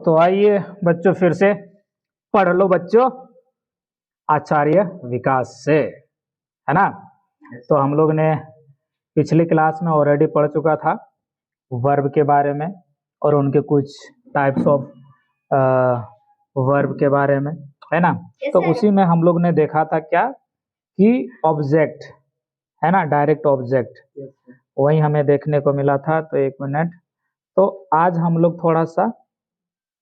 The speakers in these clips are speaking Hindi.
तो आइए बच्चों फिर से पढ़ लो बच्चों आचार्य विकास से, है ना। तो हम लोग ने पिछली क्लास में ऑलरेडी पढ़ चुका था वर्ब के बारे में और उनके कुछ टाइप्स ऑफ वर्ब के बारे में, है ना। तो उसी में हम लोग ने देखा था क्या कि ऑब्जेक्ट, है ना, डायरेक्ट ऑब्जेक्ट, वही हमें देखने को मिला था। तो एक मिनट, तो आज हम लोग थोड़ा सा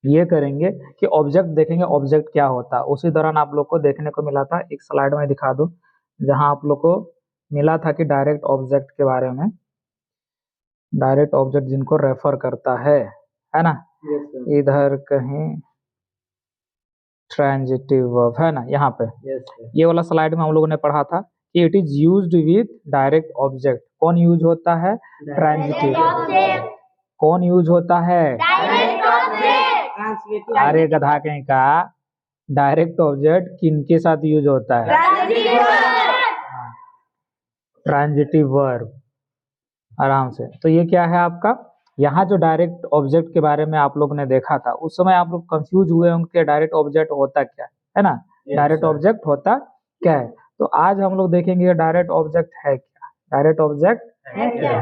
ये करेंगे कि ऑब्जेक्ट देखेंगे, ऑब्जेक्ट क्या होता है। उसी दौरान आप लोग को देखने को मिला था, एक स्लाइड में दिखा दो, जहां आप लोग को मिला था कि डायरेक्ट ऑब्जेक्ट के बारे में, डायरेक्ट ऑब्जेक्ट जिनको रेफर करता है ना। इधर कहीं ट्रांजिटिव वर्ब है ना, यहाँ पे ये वाला स्लाइड में हम लोगों ने पढ़ा था कि it is used with direct object. कौन यूज होता है? ट्रांजिटिव। कौन यूज होता है? अरे गधा कहीं का, डायरेक्ट ऑब्जेक्ट किनके साथ यूज होता है? Transitive verb. आराम से। तो ये क्या है आपका, यहाँ जो डायरेक्ट ऑब्जेक्ट के बारे में आप लोग ने देखा था, उस समय आप लोग कंफ्यूज हुए होंगे डायरेक्ट ऑब्जेक्ट होता क्या है ना। डायरेक्ट ऑब्जेक्ट होता क्या है, तो आज हम लोग देखेंगे डायरेक्ट ऑब्जेक्ट है क्या, डायरेक्ट ऑब्जेक्ट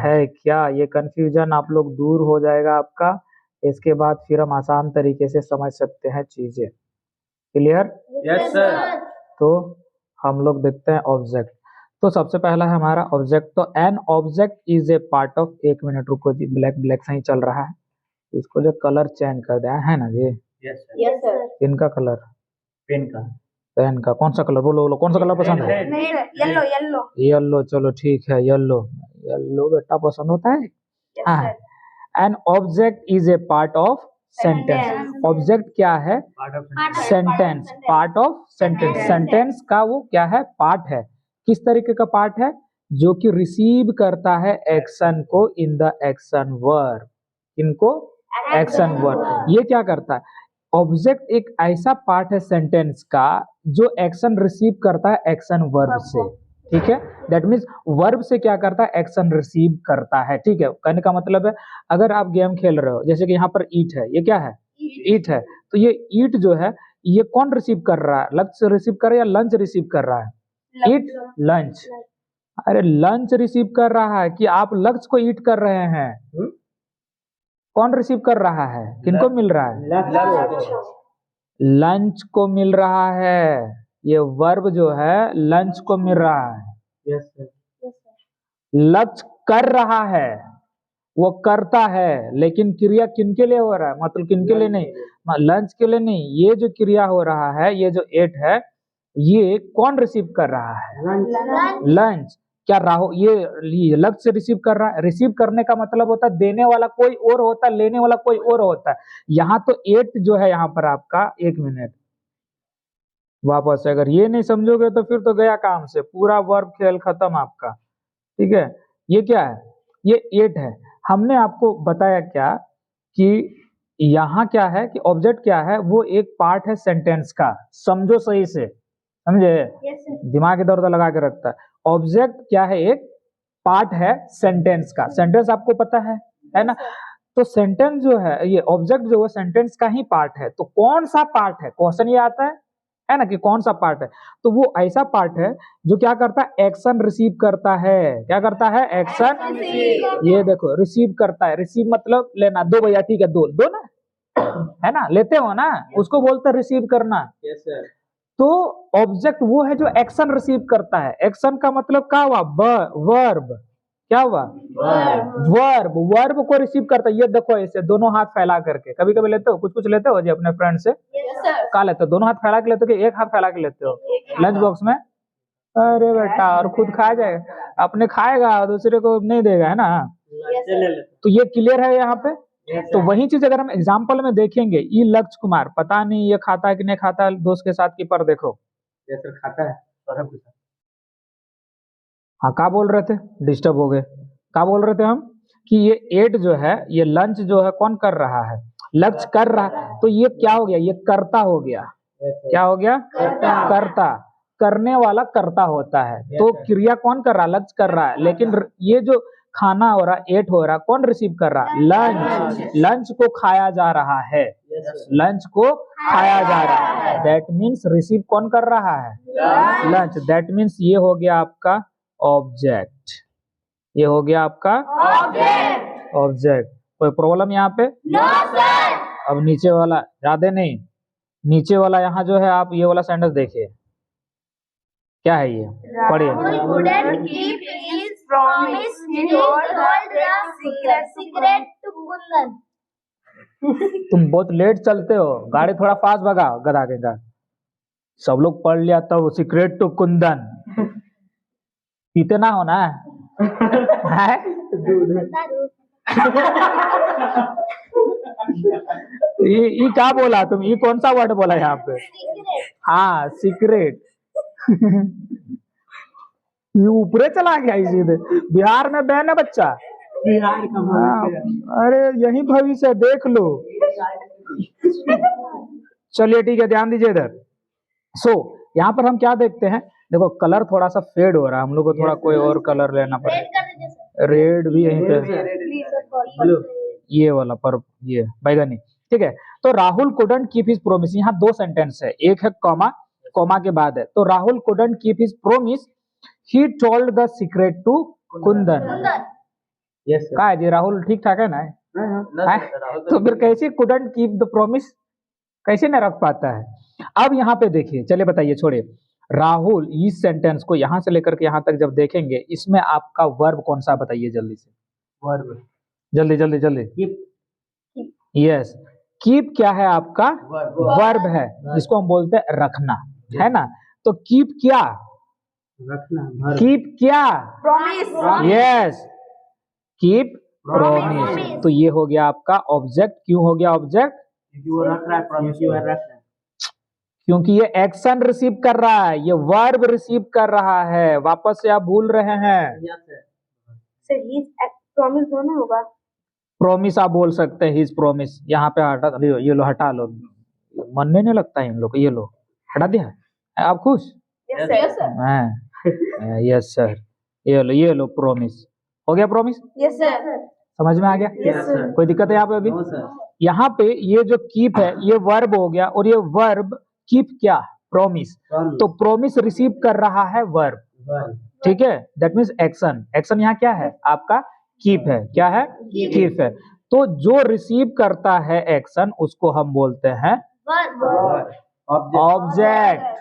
है क्या। ये कंफ्यूजन आप लोग दूर हो जाएगा आपका। इसके बाद फिर हम आसान तरीके से समझ सकते हैं चीजें। क्लियर? Yes sir. तो हम लोग देखते हैं ऑब्जेक्ट। तो सबसे पहला है हमारा ऑब्जेक्ट। तो an object is a part of, एक मिनट रुको जी, ब्लैक ब्लैक सही चल रहा है, इसको जो कलर चेंज कर दिया है ना जी। Yes sir. इनका कलर, पेन का, पेन का कौन सा कलर, बोलो बोलो कौन सा कलर पसंद है? येलो येलो येलो, चलो ठीक है, येलो येलो बेटा पसंद होता है। हाँ, an object is a part of sentence. Object क्या है? Sentence, part of sentence. Sentence का वो क्या है? पार्ट है। किस तरीके का पार्ट है? जो कि रिसीव करता है एक्शन को इन द एक्शन वर्ब। इनको एक्शन वर्ब, ये क्या करता है? ऑब्जेक्ट एक ऐसा पार्ट है सेंटेंस का जो एक्शन रिसीव करता है एक्शन वर्ब से, ठीक है। दैट मीन्स वर्ब से क्या करता है? एक्शन रिसीव करता है, ठीक है। कहने का मतलब है, अगर आप गेम खेल रहे हो, जैसे कि यहाँ पर ईट है, ये क्या है? ईट है। तो ये ईट जो है, ये कौन रिसीव कर रहा है? लक्ष्य रिसीव कर रहा है या लंच रिसीव कर रहा है? Eat lunch. अरे लंच रिसीव कर रहा है कि आप लक्ष्य को ईट कर रहे हैं? कौन रिसीव कर रहा है? किनको मिल रहा है? लंच को मिल रहा है। ये वर्ब जो है लंच को मिल रहा है। लक्ष्य कर रहा है, वो करता है, लेकिन क्रिया किनके लिए हो रहा है? मतलब किनके लिए नहीं, लंच के लिए नहीं। ये जो क्रिया हो रहा है, ये जो एट है, ये कौन रिसीव कर रहा है? लंच। क्या राहुल ये लक्ष्य रिसीव कर रहा है? रिसीव करने का मतलब होता है देने वाला कोई और होता है, लेने वाला कोई और होता है। यहाँ तो एट जो है यहाँ पर आपका, एक मिनट वापस, अगर ये नहीं समझोगे तो फिर तो गया काम से, पूरा वर्ब खेल खत्म आपका, ठीक है। ये क्या है? ये एट है। हमने आपको बताया क्या कि यहाँ क्या है कि ऑब्जेक्ट क्या है, वो एक पार्ट है सेंटेंस का। समझो सही से, समझे? दिमाग इधर उधर लगा के रखता है। ऑब्जेक्ट क्या है? एक पार्ट है सेंटेंस का। सेंटेंस आपको पता है ना। तो सेंटेंस जो है, ये ऑब्जेक्ट जो है सेंटेंस का ही पार्ट है। तो कौन सा पार्ट है? क्वेश्चन ये आता है ना, कि कौन सा पार्ट है। तो वो ऐसा पार्ट है जो क्या करता है? एक्शन रिसीव करता है। क्या करता है? एक्शन। ये देखो, रिसीव करता है। रिसीव मतलब लेना। दो भैया, ठीक है, दो दो ना, है ना, लेते हो ना, उसको बोलते हैं रिसीव करना। तो ऑब्जेक्ट वो है जो एक्शन रिसीव करता है। एक्शन का मतलब क्या हुआ? वर्ब। क्या हुआ? वर्ब। वर्ब को रिसीव करता है। ये देखो, ऐसे दोनों हाथ फैला करके, कभी कभी लेते हो, कुछ कुछ लेते हो जी अपने फ्रेंड से? क्या लेते हो? दोनों हाथ फैला के लेते हो कि एक हाथ फैला के लेते हो लंच बॉक्स में? अरे बेटा, और खुद खा जाएगा, अपने खाएगा दूसरे को नहीं देगा, है ना। तो ये क्लियर है यहाँ पे। तो वही चीज अगर हम एग्जाम्पल में देखेंगे, ये लक्ष्य कुमार, पता नहीं ये खाता है कि नहीं खाता है दोस्त के साथ की, पर देखो सर खाता है। हाँ, क्या बोल रहे थे? डिस्टर्ब हो गए। क्या बोल रहे थे हम? कि ये एट जो है, ये लंच जो है कौन कर रहा है? लक्ष्य कर रहा है। तो ये क्या हो गया? ये कर्ता हो गया। क्या हो गया? कर्ता। करने वाला कर्ता होता है। तो क्रिया कौन कर रहा है? लक्ष्य कर रहा है। लेकिन ये जो खाना हो रहा, एट हो रहा, कौन रिसीव कर रहा? लंच। लंच को खाया जा रहा है। लंच को खाया जा रहा है, दैट मीन्स रिसीव कौन कर रहा है, लंच। दैट मीन्स ये हो गया आपका ऑब्जेक्ट, ये हो गया आपका ऑब्जेक्ट। कोई प्रॉब्लम यहाँ पे? No sir. अब नीचे वाला ज्यादा नहीं, नीचे वाला यहाँ जो है आप ये वाला सेंटेंस देखिए, क्या है ये, पढ़िए। couldn't keep his promise. He told the secret to Kundan. तुम बहुत लेट चलते हो, गाड़ी थोड़ा फास्ट भगाओ गधा के का। सब लोग पढ़ लिया तब सीक्रेट टू कुंदन, पीते ना हो ना है? ये क्या बोला तुम, ये कौन सा वर्ड बोला यहाँ पे? हाँ सीक्रेट। ये ऊपरे चला गया इसी से। बिहार में बैन है बच्चा, बिहार का अरे यही भविष्य देख लो। चलिए ठीक है, ध्यान दीजिए इधर। यहाँ पर हम क्या देखते हैं, देखो कलर थोड़ा सा फेड हो रहा है, हम लोग को थोड़ा कोई और कलर लेना पड़ेगा। रेड भी यहीं पे, ये वाला पर ये बैगनी, ठीक है। तो Rahul couldn't keep his promise, यहाँ दो सेंटेंस है, एक है कॉमा, कॉमा के बाद है। तो Rahul couldn't keep his promise, he told the secret to Kundan. कहा है जी, राहुल ठीक ठाक है ना? तो फिर कैसे कुडंट कीप द प्रोमिस, कैसे न रख पाता है? अब यहाँ पे देखिए, चलिए बताइए, छोड़िए राहुल, इस सेंटेंस को यहाँ से लेकर के यहाँ तक जब देखेंगे, इसमें आपका वर्ब कौन सा बताइए जल्दी से, वर्ब, जल्दी जल्दी जल्दी। यस, कीप क्या है आपका, वर्ब है, जिसको हम बोलते हैं रखना, है ना? तो कीप क्या, रखना, कीप क्या, प्रॉमिस। Yes, keep promise. तो ये हो गया आपका ऑब्जेक्ट। क्यों हो गया ऑब्जेक्ट? वो रख रहा है, प्रॉमिस वो रख रहा है, क्योंकि ये एक्शन रिसीव कर रहा है, ये वर्ब रिसीव कर रहा है। वापस से आप भूल रहे हैं सर, ही प्रॉमिस दोनों होगा। प्रॉमिस आप बोल सकते हैं, हिज प्रॉमिस। यहाँ पे हटा, ये लो हटा लो, मन में नहीं लगता है इन लोग, ये लो हटा दिया। आप खुश? Yes sir. यस सर, ये लो प्रॉमिस। हो गया प्रॉमिस? Yes sir. समझ में आ गया? Yes sir. कोई दिक्कत है यहाँ पे अभी? No sir. यहाँ पे ये जो कीप है, ये वर्ब हो गया, और ये वर्ब कीप क्या, प्रॉमिस। तो प्रॉमिस रिसीव कर रहा है वर्ब, ठीक है, दैट मीन्स एक्शन। एक्शन यहाँ क्या है आपका, कीप है। क्या है? कीप है। तो जो रिसीव करता है एक्शन, उसको हम बोलते हैं ऑब्जेक्ट।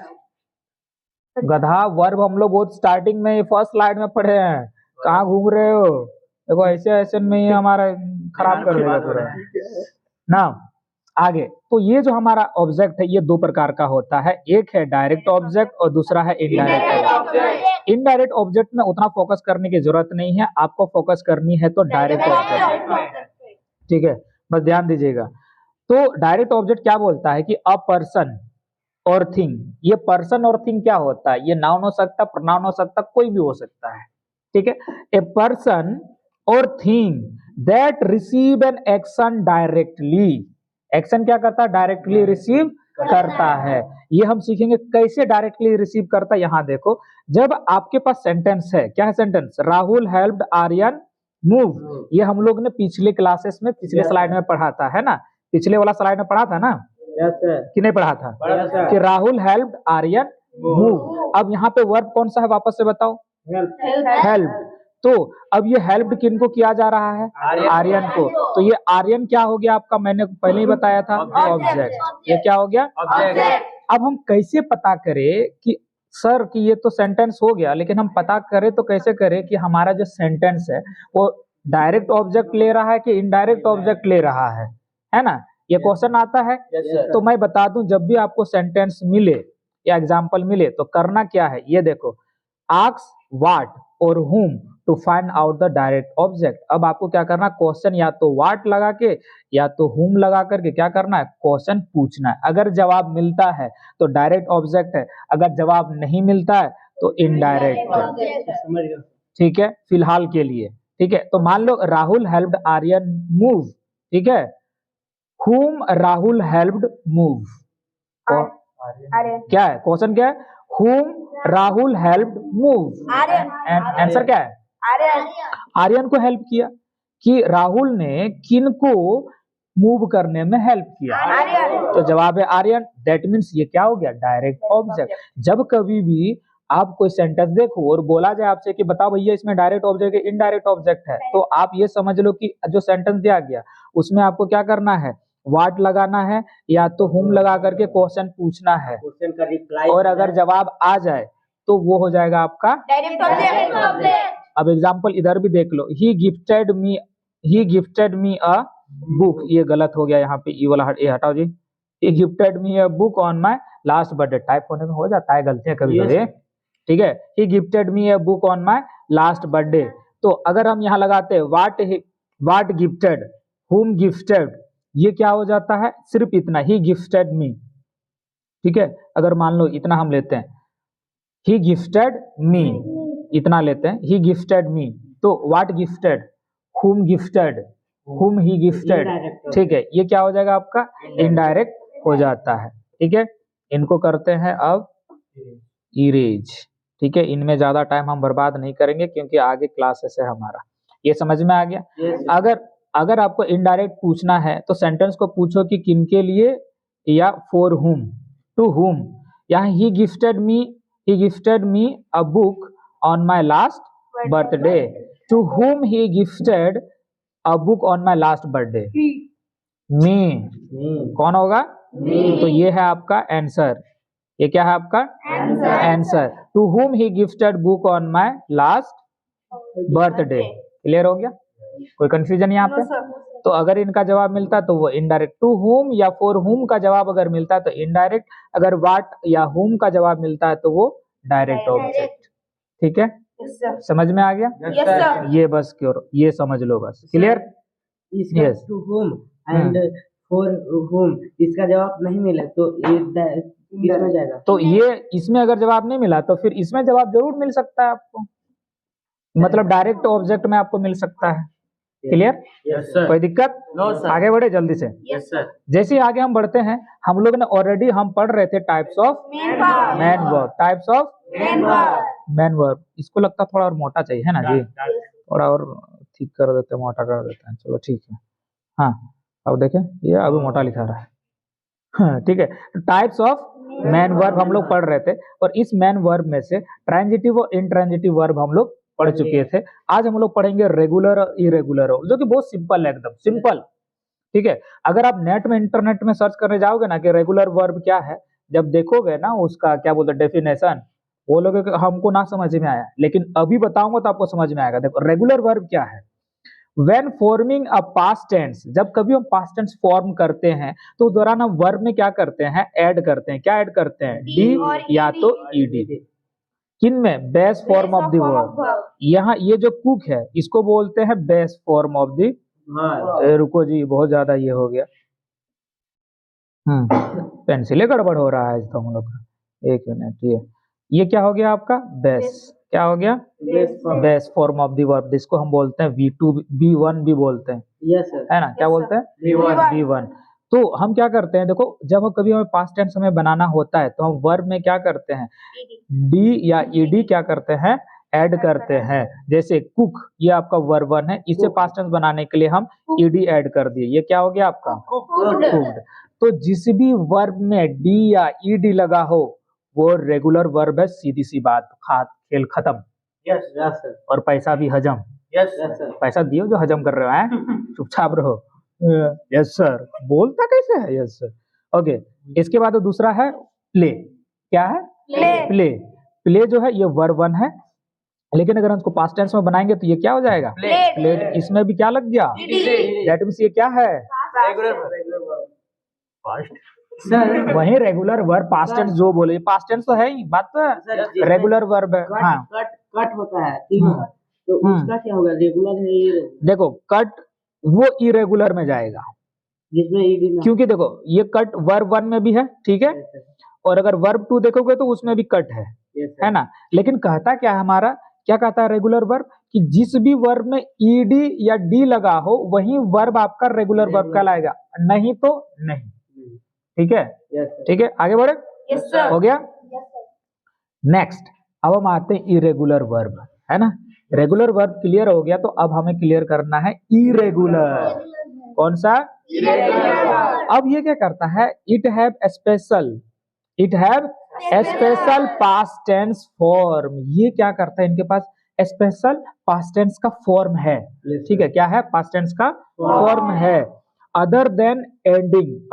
गधा, वर्ब हम लोग बहुत स्टार्टिंग में फर्स्ट स्लाइड में पढ़े हैं, कहाँ घूम रहे हो? देखो ऐसे ऐसे में ही हमारा खराब कर देगा पूरा ना। आगे, तो ये जो हमारा ऑब्जेक्ट है, ये दो प्रकार का होता है, एक है डायरेक्ट ऑब्जेक्ट और दूसरा है इनडायरेक्ट ऑब्जेक्ट। इनडायरेक्ट ऑब्जेक्ट में उतना फोकस करने की जरूरत नहीं है, आपको फोकस करनी है तो डायरेक्ट ऑब्जेक्ट, ठीक है, बस ध्यान दीजिएगा। तो डायरेक्ट ऑब्जेक्ट क्या बोलता है कि अ पर्सन और थिंग। ये पर्सन और थिंग क्या होता है, ये नाउन हो सकता है, प्रोनाउन हो सकता है, कोई भी हो सकता है, ठीक है। ए पर्सन और thing that receive an action directly. Action क्या करता है, डायरेक्टली रिसीव करता है। ये हम सीखेंगे कैसे डायरेक्टली रिसीव करता है। यहाँ देखो, जब आपके पास सेंटेंस है, क्या है sentence, Rahul helped Aryan move. ये हम लोग ने पिछले क्लासेस में, पिछले स्लाइड में पढ़ा था, है ना? पिछले वाला स्लाइड में पढ़ा था ना? कि नहीं पढ़ा था? कि राहुल हेल्प्ड आर्यन मूव। अब यहाँ पे वर्ब कौन सा है, वापस से बताओ, हेल्प। तो अब ये हेल्प किनको किया जा रहा है, आर्यन को। तो ये आर्यन क्या हो गया आपका, मैंने पहले ही बताया था, ऑब्जेक्ट। ये क्या हो गया, ऑब्जेक्ट। अब हम कैसे पता करें कि सर कि ये तो सेंटेंस हो गया, लेकिन हम पता करें तो कैसे करें कि हमारा जो सेंटेंस है वो डायरेक्ट ऑब्जेक्ट ले रहा है कि इनडायरेक्ट ऑब्जेक्ट ले रहा है ना? ये क्वेश्चन आता है। तो मैं बता दूं, जब भी आपको सेंटेंस मिले या एग्जाम्पल मिले तो करना क्या है, ये देखो, आस्क व्हाट और whom to find out the direct object. अब आपको क्या करना, क्वेश्चन या तो व्हाट लगा के या तो whom लगा करके क्या करना है, क्वेश्चन पूछना है। अगर जवाब मिलता है तो डायरेक्ट ऑब्जेक्ट है, अगर जवाब नहीं मिलता है तो इनडायरेक्ट है, ठीक है, फिलहाल के लिए, ठीक है। तो मान लो राहुल हेल्प्ड आर्यन मूव, ठीक है, whom राहुल हेल्प्ड मूव। क्या है क्वेश्चन, क्या है, whom Rahul helped move. Answer क्या है, आर्यन को हेल्प किया। कि राहुल ने किनको मूव करने में हेल्प किया। आर्यन। तो जवाब है आर्यन। दैट मीन्स ये क्या हो गया, डायरेक्ट ऑब्जेक्ट। जब कभी भी आप कोई सेंटेंस देखो और बोला जाए आपसे कि बताओ भैया इसमें डायरेक्ट ऑब्जेक्ट है इनडायरेक्ट ऑब्जेक्ट है, तो आप ये समझ लो कि जो सेंटेंस दिया गया उसमें आपको क्या करना है, व्हाट लगाना है या तो हुम लगा करके क्वेश्चन पूछना है, क्वेश्चन का रिप्लाई और अगर जवाब आ जाए तो वो हो जाएगा आपका डायरेक्ट ऑब्जेक्ट। अब एग्जाम्पल इधर भी देख लो, ही गिफ्टेड मी अ बुक, ये गलत हो गया यहाँ पे, ये वाला ये हटाओ जी। He gifted me a book on my last birthday, type होने में हो जाता है गलतियां कभी कभी, ठीक है। He gifted me a book on my last birthday, तो अगर हम यहाँ लगाते हैं व्हाट गिफ्टेड, हुम गिफ्टेड, ये क्या हो जाता है, सिर्फ इतना, ही गिफ्टेड मी, ठीक है। अगर मान लो इतना हम लेते हैं, ही गिफ्टेड मी, इतना लेते हैं, ही गिफ्टेड मी, तो व्हाट गिफ्टेड, हुम गिफ्टेड, हुम ही गिफ्टेड, ठीक है, ये क्या हो जाएगा आपका इनडायरेक्ट हो जाता है, ठीक है। इनको करते हैं अब इरेज, ठीक है। इनमें ज्यादा टाइम हम बर्बाद नहीं करेंगे क्योंकि आगे क्लासेस है हमारा, ये समझ में आ गया। अगर आपको इनडायरेक्ट पूछना है तो सेंटेंस को पूछो कि किनके लिए या फॉर हुम, टू हुम। यहाँ he gifted me a book on my last birthday, to whom he gifted a book on my last birthday, me, कौन होगा, तो ये है आपका आंसर, ये क्या है आपका answer, to whom he gifted book on my last birthday. Clear हो गया, कोई कंफ्यूजन यहाँ पे? तो अगर इनका जवाब मिलता तो वो इनडायरेक्ट, टू हुम या फॉर हुम का जवाब अगर मिलता तो इनडायरेक्ट, अगर व्हाट या हुम का जवाब मिलता है तो वो डायरेक्ट ऑब्जेक्ट, ठीक है। समझ में आ गया? ये बस क्योर, ये समझ लो बस, clear. Yes, to whom and for whom, इसका जवाब नहीं मिला तो इसमें जाएगा, तो ये इसमें अगर जवाब नहीं मिला तो फिर इसमें जवाब जरूर मिल सकता है आपको, मतलब डायरेक्ट ऑब्जेक्ट में आपको मिल सकता है। क्लियर? Yes sir. कोई दिक्कत? No sir. आगे बढ़े जल्दी से। Yes sir. जैसे ही आगे हम बढ़ते हैं, हम लोग ने ऑलरेडी हम पढ़ रहे थे types of man verb, types of man verb. इसको लगता थोड़ा और मोटा चाहिए है ना जी, थोड़ा और ठीक कर देते हैं, मोटा कर देते हैं, चलो ठीक है। हाँ अब देखें, ये अभी मोटा लिखा रहा है, हाँ, ठीक है। टाइप्स ऑफ मैन वर्ब हम लोग पढ़ रहे थे, और इस मैन वर्ब में से ट्रांजिटिव और इंट्रांजिटिव वर्ब हम लोग पढ़ चुके थे। आज हम लोग पढ़ेंगे रेगुलर और इरेगुलर, जो कि बहुत सिंपल है, एकदम सिंपल, ठीक है। अगर आप नेट में इंटरनेट में सर्च करने जाओगे ना कि रेगुलर वर्ब क्या है, जब देखोगे ना उसका क्या बोलते हैं डेफिनेशन, बोलोगे कि हमको ना समझ में आया, लेकिन अभी बताऊंगा तो आपको समझ में आएगा। देखो रेगुलर वर्ब क्या है, When forming a past tense, जब कभी हम past tense फॉर्म करते हैं तो उस दौरान हम वर्ब में क्या करते हैं, ऐड करते हैं। क्या ऐड करते हैं, डी या तो ईडी। किन में, base form of the verb. यहाँ ये जो कुक है इसको बोलते हैं बेस फॉर्म ऑफ द, रुको जी बहुत ज्यादा ये हो गया, पेंसिले गड़बड़ हो रहा है तो हम लोग का, एक मिनट, ये क्या हो गया आपका बेस, क्या हो गया base form of the verb, जिसको हम बोलते हैं V2 B1 भी बोलते हैं, यस सर, है ना, क्या बोलते हैं B1। तो हम क्या करते हैं, देखो जब कभी हमें पास्ट टेंस हमें बनाना होता है तो हम वर्ब में क्या करते हैं, डी या ईडी क्या करते हैं, ऐड करते हैं। जैसे कुक, ये आपका वर्ब 1 है, इसे पास्ट टेंस बनाने के लिए हम ईडी ऐड कर दिए, ये क्या हो गया आपका कुक्ड। तो जिस भी वर्ब में डी या ईडी लगा हो वो रेगुलर वर्ब है, सीधी सी बात, खेल खत्म। Yes sir. और पैसा भी हजम। Yes sir. पैसा दियो जो हजम कर रहे हो हैं, चुपचाप रहो। यस सर, बोलता कैसे है, यस सर। ओके, इसके बाद दूसरा है प्ले। क्या है, प्ले। प्ले जो है ये वर्ब 1 है, लेकिन अगर हम इसको पास्ट टेंस में बनाएंगे तो ये क्या हो जाएगा, प्लेड। इसमें भी क्या लग गया, दैट मींस ये क्या है, सर वही रेगुलर वर्ब पास्ट टेंस जो बोले, पास्ट टेंस तो है ही, बात तो है रेगुलर वर्ब है। हाँ कट होता है ठीक है, तो उसका क्या होगा, रेगुलर है ये, देखो कट वो इरेगुलर में जाएगा, जिसमें ईडी ना, क्योंकि देखो ये कट वर्ब 1 में भी है, ठीक है, और अगर वर्ब 2 देखोगे तो उसमें भी कट है ना। लेकिन कहता क्या है हमारा, क्या कहता है रेगुलर वर्ब, कि जिस भी वर्ब में ईडी या डी लगा हो वही वर्ब आपका रेगुलर वर्ब कहलाएगा, नहीं तो नहीं, ठीक है। ठीक है, आगे बढ़े, हो गया। नेक्स्ट अब हम आते हैं इरेगुलर वर्ब, है ना। रेगुलर वर्ब क्लियर हो गया, तो अब हमें क्लियर करना है इरेगुलर। कौन सा, irregular. अब ये क्या करता है, it have special past tense form. ये क्या करता है, इनके पास स्पेशल पास्ट टेंस का फॉर्म है। ठीक है, क्या है, पास्ट टेंस का फॉर्म है। अदर देन एडिंग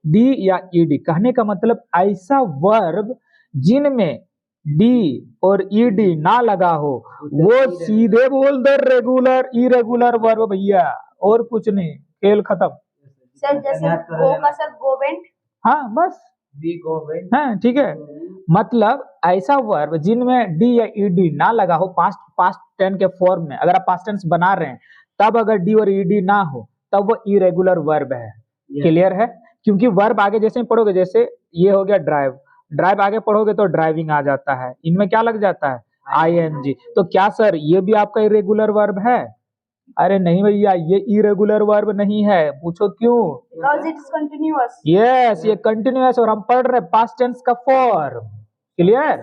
डी या ईडी। कहने का मतलब ऐसा वर्ब जिनमें डी और ईडी ना लगा हो, वो सीधे बोल दे रेगुलर इरेगुलर वर्ब भैया, और कुछ नहीं, खेल खत्म। सर जैसे गो का सर गो वेंट। हाँ बस, हाँ ठीक है। मतलब ऐसा वर्ब जिनमें डी या ईडी ना लगा हो, पास्ट टेंस के फॉर्म में, अगर आप पास्ट टेंस बना रहे हैं तब अगर डी और ईडी ना हो तब वो इरेगुलर वर्ब है। क्लियर है? क्योंकि वर्ब आगे जैसे ही पढ़ोगे, जैसे ये हो गया ड्राइव आगे पढ़ोगे तो ड्राइविंग आ जाता है, इनमें क्या लग जाता है, आईएनजी। तो क्या सर ये भी आपका इरेगुलर वर्ब है? अरे नहीं भैया, ये इरेगुलर वर्ब नहीं है। पूछो क्यों? Because it is continuous. Yes, ये कंटिन्यूअस और हम पढ़ रहे पास्ट टेंस का फॉर्म। क्लियर?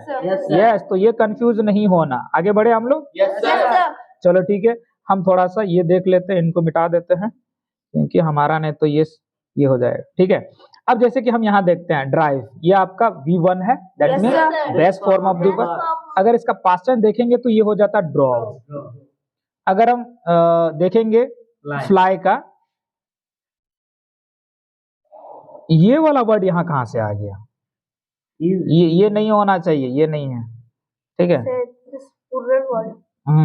यस, तो ये कंफ्यूज नहीं होना। आगे बढ़े हम लोग? Yes sir. चलो ठीक है, हम थोड़ा सा ये देख लेते हैं, इनको मिटा देते हैं क्योंकि हमारा नहीं तो ये हो जाएगा। ठीक है, अब जैसे कि हम यहाँ देखते हैं ड्राइव, ये आपका V1 है, that Yes, mean sir. Best form of the verb. अगर इसका पास्ट टेंस देखेंगे तो ये हो जाता है ड्रॉव। अगर हम देखेंगे फ्लाई का, ये वाला वर्ड यहाँ कहाँ से आ गया? ये नहीं होना चाहिए, ये नहीं है। ठीक है, Sir, this is plural word.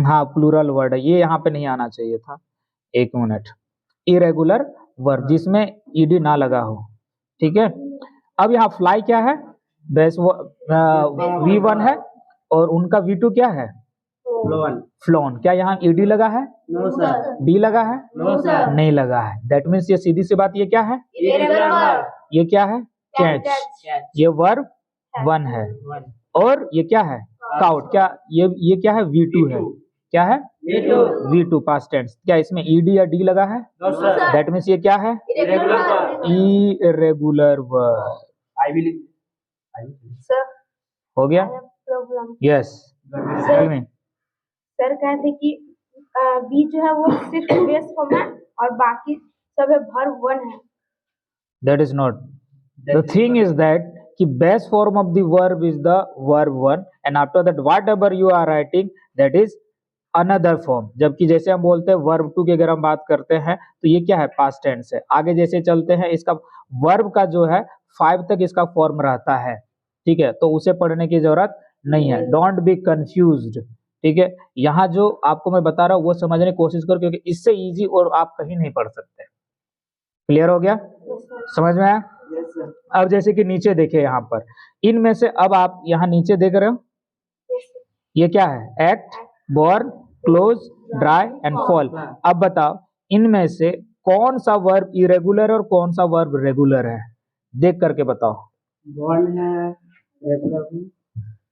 हाँ प्लूरल वर्ड है, ये यहाँ पे नहीं आना चाहिए था। एक मिनट, इरेगुलर वर्ब जिसमें ईडी ना लगा हो। ठीक है, अब यहाँ फ्लाई क्या है, बेस V1 है, और उनका V2 क्या है, फ्लोन। क्या यहाँ ईडी लगा है? नो सर, डी लगा है? नो सर, नहीं लगा है। दैट मीन्स ये सीधी सी बात, ये क्या है, Irregular word. ये क्या है, कैच। ये वर्ब 1 है, और ये क्या है, काउट। क्या ये क्या है, V2 है। क्या है, V2 पास्ट टेंस। क्या इसमें ईडी या डी लगा है? नो सर, दैट मीन्स ये क्या है, Irregular word. Irregular verb. I will Sir, हो गया? I have problem. Yes, tell me. Sir कहते कि बी जो है वो सिर्फ बेस फॉर्म है और बाकी सब है वर्ब 1 है। That is not. The thing is that कि base form of the verb is the verb 1 and after that whatever you are writing that is another form। जबकि जैसे हम बोलते हैं verb 2 की अगर हम बात करते हैं तो ये क्या है, past tense है। आगे जैसे चलते हैं, इसका verb का जो है 5 तक इसका फॉर्म रहता है। ठीक है, तो उसे पढ़ने की जरूरत नहीं है। Don't be confused. ठीक है, यहाँ जो आपको मैं बता रहा हूँ वो समझने की कोशिश करो, क्योंकि इससे इजी और आप कहीं नहीं पढ़ सकते। क्लियर हो गया? समझ में आया? यस सर, अब जैसे कि नीचे देखिए यहाँ पर, इनमें से अब आप यहाँ नीचे देख रहे हो, ये क्या है, act, born, close, dry and fall. अब बताओ इनमें से कौन सा वर्ब इरेगुलर और कौन सा वर्ब रेगुलर है, देख करके बताओ बॉर्न है रेगुलर,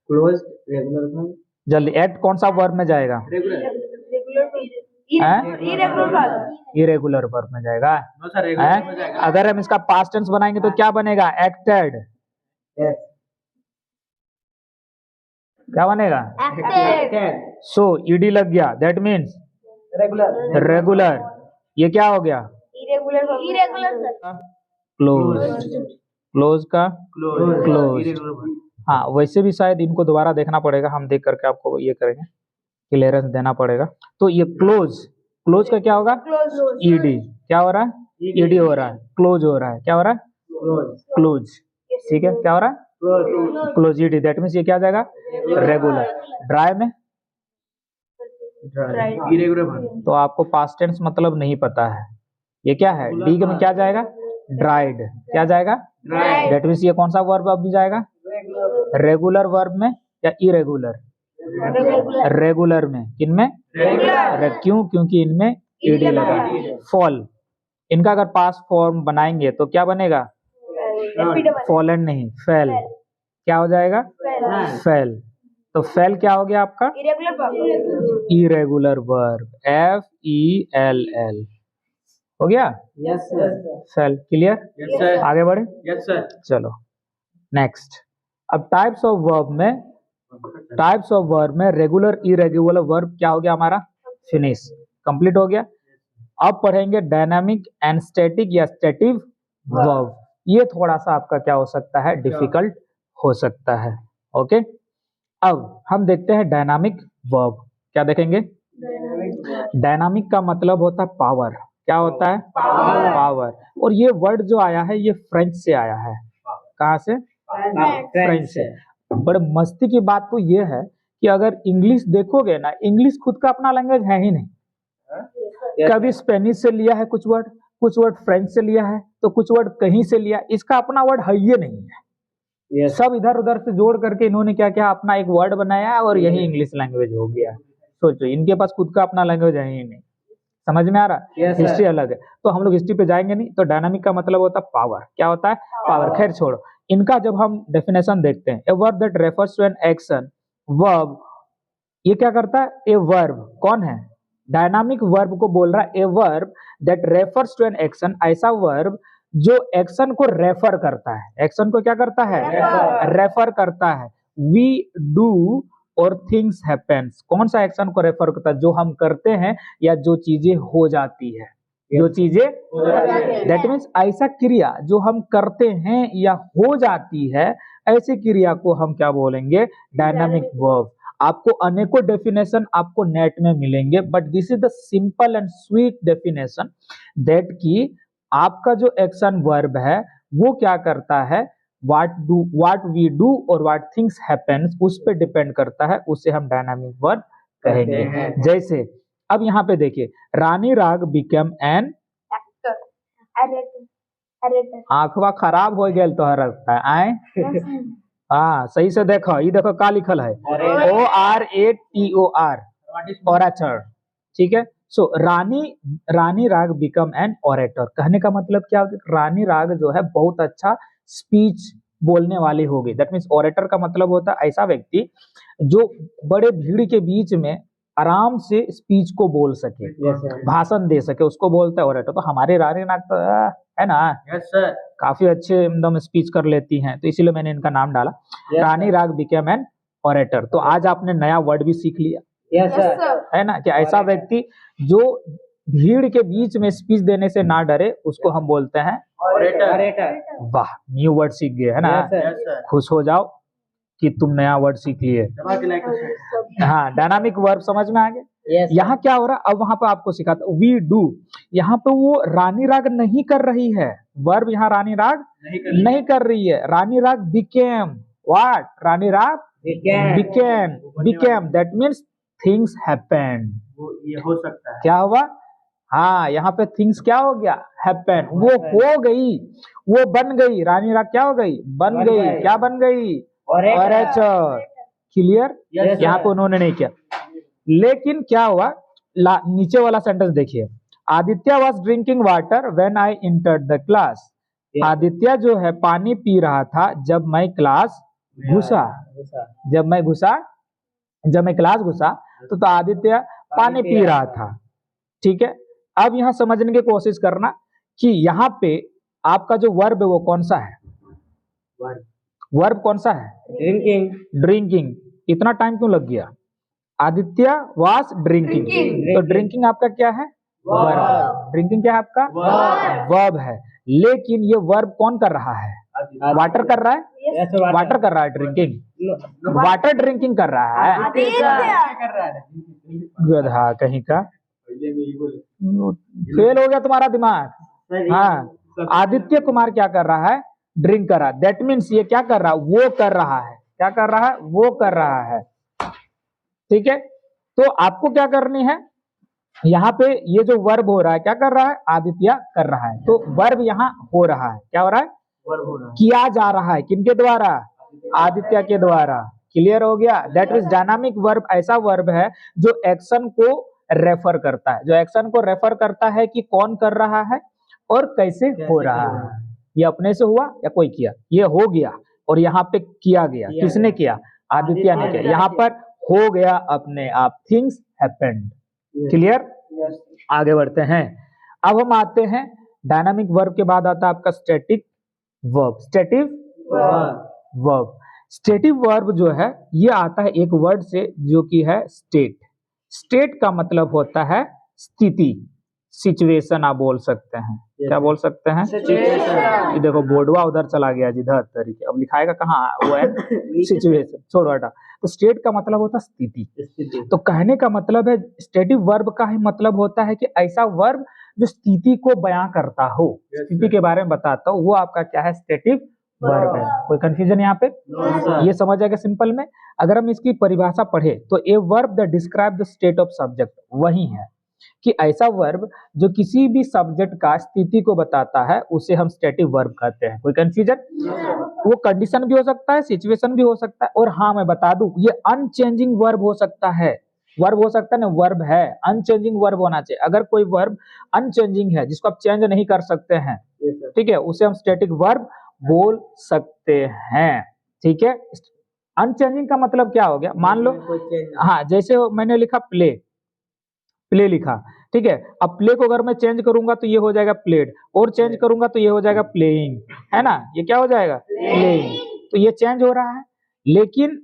क्लोज्ड रेगुलर, जल्दी। एक्ट कौन सा वर्ब में जाएगा, Irregular word. इरेगुलर वर्ब में जाएगा। नो सर, हैं? अगर हम इसका पास्ट टेंस बनाएंगे तो क्या बनेगा, एक्टेड। यस, क्या बनेगा, Acted. सो ईडी लग गया, दैट मीन्स रेगुलर, रेगुलर। ये क्या हो गया, Irregular word. Irregular sir. Close. Close का Closed. हाँ, वैसे भी शायद इनको दोबारा देखना पड़ेगा, हम देख करके आपको ये करेंगे, क्लियरेंस देना पड़ेगा। तो ये क्लोज का क्या होगा, Close. ईडी। क्या हो रहा है, ईडी हो रहा है, क्लोज हो रहा है, क्या हो रहा है, क्लोज। ठीक है, क्या हो रहा है, क्लोज ईडी। दैट मीन्स ये क्या आ जाएगा, रेगुलर। ड्राई में इरेगुलर, तो आपको पास्ट टेंस मतलब नहीं पता है, ये क्या है, डी में क्या जाएगा, ड्राइड। क्या जाएगा, दैट मीन्स ये कौन सा वर्ब अभी जाएगा, रेगुलर वर्ब में या इरेगुलर, रेगुलर में। किनमें, क्यों, क्योंकि इनमें ईडी लगा है। फॉल, इनका अगर पास्ट फॉर्म बनाएंगे तो क्या बनेगा, फॉलन नहीं, फेल। क्या हो जाएगा, फेल। तो फेल क्या हो गया आपका, Irregular word. Irregular verb, FELL हो गया, yes sir, fail. Clear? Yes sir, आगे बढ़े, यस सर, चलो नेक्स्ट। अब टाइप्स ऑफ वर्ब में रेगुलर इरेगुलर वर्ब क्या हो गया हमारा, फिनिश, कंप्लीट हो गया। अब पढ़ेंगे डायनामिक एंड स्टैटिक या स्टैटिव वर्ब। ये थोड़ा सा आपका क्या हो सकता है, डिफिकल्ट हो सकता है। ओके, अब हम देखते हैं डायनामिक वर्ब। क्या देखेंगे? डायनामिक का मतलब होता है पावर। क्या होता है? पावर। और ये वर्ड जो आया है ये फ्रेंच से आया है। कहाँ से? फ्रेंच से। बड़े मस्ती की बात तो ये है कि अगर इंग्लिश देखोगे ना, इंग्लिश खुद का अपना लैंग्वेज है ही नहीं। कभी स्पेनिश से लिया है कुछ वर्ड फ्रेंच से लिया है, तो कुछ वर्ड कहीं से लिया, इसका अपना वर्ड है ही नहीं है। सब इधर उधर से जोड़ करके इन्होंने क्या क्या अपना एक वर्ड बनाया और यही इंग्लिश लैंग्वेज हो गया। सोचो, इनके पास खुद का अपना लैंग्वेज है ही नहीं। समझ में आ रहा? हिस्ट्री अलग है, तो हम लोग हिस्ट्री पे जाएंगे नहीं। तो डायनामिक का मतलब होता है पावर। क्या होता है? पावर। खैर छोड़ो, इनका जब हम डेफिनेशन देखते हैं, a verb that refers to an action. Verb ये क्या करता है? ए वर्ब कौन है? डायनामिक वर्ब को बोल रहा है। A verb that refers to an action, ऐसा वर्ब जो एक्शन को रेफर करता है। एक्शन को क्या करता है? रेफर करता है। वी डू और थिंग्स हैपेंस, कौन सा एक्शन को रेफर करता है? जो हम करते हैं या जो चीजें हो जाती है। जो चीजें दैट मीन्स ऐसा क्रिया जो हम करते हैं या हो जाती है, ऐसी क्रिया को हम क्या बोलेंगे? Dynamic verb. आपको अनेकों डेफिनेशन आपको नेट में मिलेंगे, but this is the simple and sweet definition that कि आपका जो एक्शन वर्ब है वो क्या करता है? व्हाट वी डू और व्हाट थिंग्स हैपेंस, उस पे डिपेंड करता है, उसे हम डायनामिक वर्ब कहेंगे। जैसे अब यहाँ पे देखिए, रानी राग बिकम एन आंखवा खराब हो गया तो लगता है आए। हाँ, सही से देखो, ये देखो का लिखल है, ORATOR, ओरेटर। ठीक है। सो रानी राग बिकम एन ओरेटर, कहने का मतलब क्या? रानी राग जो है बहुत अच्छा स्पीच बोलने वाली होगी। दैट मीन्स ओरेटर का मतलब होता है ऐसा व्यक्ति जो बड़े भीड़ के बीच में आराम से स्पीच को बोल सके, भाषण दे सके, उसको बोलता है ओरेटर। तो हमारे रानी राग तो है ना, काफी अच्छे एकदम स्पीच कर लेती हैं, तो इसीलिए मैंने इनका नाम डाला। रानी राग बिकम एन ओरेटर। तो आज आपने नया वर्ड भी सीख लिया, है ना, कि ऐसा व्यक्ति जो भीड़ के बीच में स्पीच देने से ना डरे, उसको हम बोलते हैं ओरेटर। वाह, न्यू वर्ड सीख गए, है ना। खुश हो जाओ कि तुम नया वर्ड सीख लिए। हाँ, डायनामिक वर्ब समझ में आ गया। यहाँ क्या हो रहा है? अब वहां पे आपको सिखाता वी डू। यहाँ पे वो रानी राग नहीं कर रही है, वर्ब यहाँ रानी राग नहीं कर रही है। रानी राग बिकेम व्हाट? रानी राग became that means things happened. ये हो सकता है। क्या हुआ? हाँ, यहाँ पे थिंग्स क्या हो गया? हैपेंड। वो हो गई, वो बन गई। रानी राग क्या हो गई? बन गई। क्या बन गई? ओरेटर। क्लियर? यहाँ पे उन्होंने नहीं किया। लेकिन क्या हुआ? नीचे वाला सेंटेंस देखिए, Aditya was drinking water when I entered the class. Aditya जो है पानी पी रहा था जब मैं क्लास घुसा। जब मैं क्लास घुसा तो आदित्य पानी पी रहा था। ठीक है। अब यहाँ समझने की कोशिश करना कि यहाँ पे आपका जो वर्ब है वो कौन सा है? वर्ब कौन सा है? ड्रिंकिंग। इतना टाइम क्यों लग गया? आदित्य वाज ड्रिंकिंग, तो ड्रिंकिंग आपका क्या है? वर्ब। ड्रिंकिंग क्या है आपका? वर्ब है। लेकिन ये वर्ब कौन कर रहा है? वाटर कर रहा है। वाटर कर रहा है ड्रिंकिंग। वाटर ड्रिंकिंग कर रहा है। गधा कहीं का, फेल हो गया तुम्हारा दिमाग। हाँ, आदित्य कुमार क्या कर रहा है? ड्रिंक कर रहा है। दैट मीन्स ये क्या कर रहा है? वो कर रहा है। क्या कर रहा है? वो कर रहा है। ठीक है। तो आपको क्या करनी है? यहाँ पे ये जो वर्ब हो रहा है क्या कर रहा है? आदित्य कर रहा है। तो वर्ब यहाँ हो रहा है। क्या हो रहा है? किया जा रहा है। किनके द्वारा? आदित्य के द्वारा। क्लियर हो गया? दैट इज डायनामिक वर्ब ऐसा वर्ब है जो एक्शन को रेफर करता है, जो एक्शन को रेफर करता है कि कौन कर रहा है और कैसे हो रहा है। ये अपने से हुआ या कोई किया? ये हो गया और यहाँ पे किया गया। किसने किया? आदित्य ने किया। यहाँ पर हो गया अपने आप, थिंग्स हैपेंड। क्लियर? आगे बढ़ते हैं। अब हम आते हैं डायनामिक वर्ब के बाद आता है आपका स्टैटिक वर्ब, स्टैटिव वर्ब। स्टैटिव वर्ब जो है ये आता है एक वर्ड से जो कि है स्टेट। स्टेट का मतलब होता है स्थिति। सिचुएशन आप बोल सकते हैं। क्या बोल सकते हैं? Situation. ये देखो बोर्डवा उधर चला गया जिधर तरीके, अब लिखाएगा कहाँ? वो है सिचुएशन, छोड़ो हटा। तो स्टेट का मतलब होता है स्थिति। स्थिति। तो कहने का मतलब है स्टेटिव वर्ब का ही मतलब होता है कि ऐसा वर्ब जो स्थिति को बयां करता हो, स्थिति के बारे में बताता हो, वो आपका क्या है? स्टेटिव वर्ब है। कोई कंफ्यूजन यहाँ पे? No, sir. ये समझ आएगा सिंपल में। अगर हम इसकी परिभाषा पढ़े तो ए verb that describe the state of subject, वही है कि ऐसा वर्ब जो किसी भी सब्जेक्ट का स्थिति को बताता है उसे हम स्टेटिव वर्ब कहते हैं। कोई कंफ्यूजन? वो कंडीशन भी हो सकता है, सिचुएशन भी हो सकता है, और हाँ मैं बता दूं ये अनचेंजिंग वर्ब हो सकता है। वर्ब हो सकता है ना, वर्ब है, अनचेंजिंग वर्ब होना चाहिए। अगर कोई वर्ब अनचेंजिंग है जिसको आप चेंज नहीं कर सकते हैं, ठीक है, उसे हम स्टैटिक वर्ब बोल सकते हैं। ठीक है, अनचेंजिंग का मतलब क्या हो गया? मान लो हाँ, जैसे मैंने लिखा प्ले, प्ले लिखा, ठीक है, अब प्ले को अगर मैं चेंज करूंगा तो ये हो जाएगा प्लेड, और चेंज करूंगा तो ये हो जाएगा प्लेइंग, है ना? ये क्या हो जाएगा? प्लेइंग। तो ये चेंज हो रहा है, लेकिन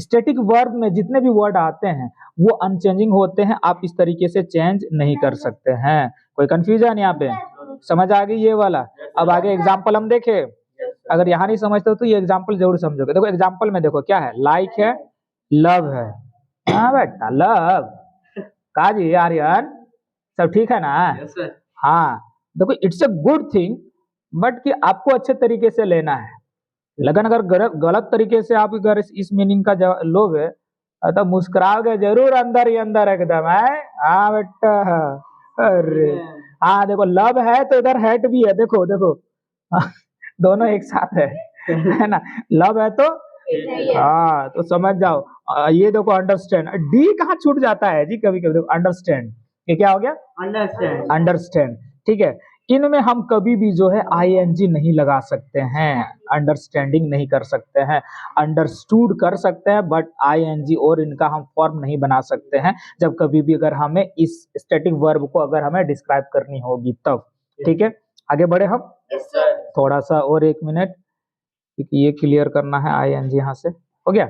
स्टैटिक वर्ब में जितने भी वर्ड आते हैं वो अनचेंजिंग होते हैं, आप इस तरीके से चेंज नहीं कर सकते हैं। कोई कंफ्यूजन यहाँ पे? समझ आ गई ये वाला? अब आगे एग्जाम्पल हम देखें। अगर यहाँ नहीं समझते हो तो ये एग्जाम्पल जरूर समझोगे। देखो एग्जाम्पल में देखो क्या है, लाइक है, लव है। हाँ बेटा लव, काजी आर्यन सब ठीक है ना? हाँ देखो it's a good thing, but कि आपको अच्छे तरीके से लेना है। लेकिन अगर गलत तरीके से आप अगर इस मीनिंग का लोगे तो मुस्कुराओगे जरूर अंदर ही अंदर एकदम है। हाँ बेटा, अरे हाँ देखो लव है तो इधर हेट भी है, देखो देखो दोनों एक साथ है ना? लव है तो हाँ, तो समझ जाओ। ये देखो अंडरस्टैंड, डी कहाँ छूट जाता है जी कभी कभी। देखो अंडरस्टैंड, ये क्या हो गया? अंडरस्टैंड। अंडरस्टैंड, ठीक है। इनमें हम कभी भी जो है आईएनजी नहीं लगा सकते हैं, अंडरस्टैंडिंग नहीं कर सकते हैं, अंडरस्टूड कर सकते हैं, बट आईएनजी और इनका हम फॉर्म नहीं बना सकते हैं जब कभी भी अगर हमें इस स्टैटिक वर्ब को अगर हमें डिस्क्राइब करनी होगी तब। ठीक है, आगे बढ़े हम। थोड़ा सा और 1 मिनट, क्योंकि ये क्लियर करना है। आईएनजी यहाँ से हो गया,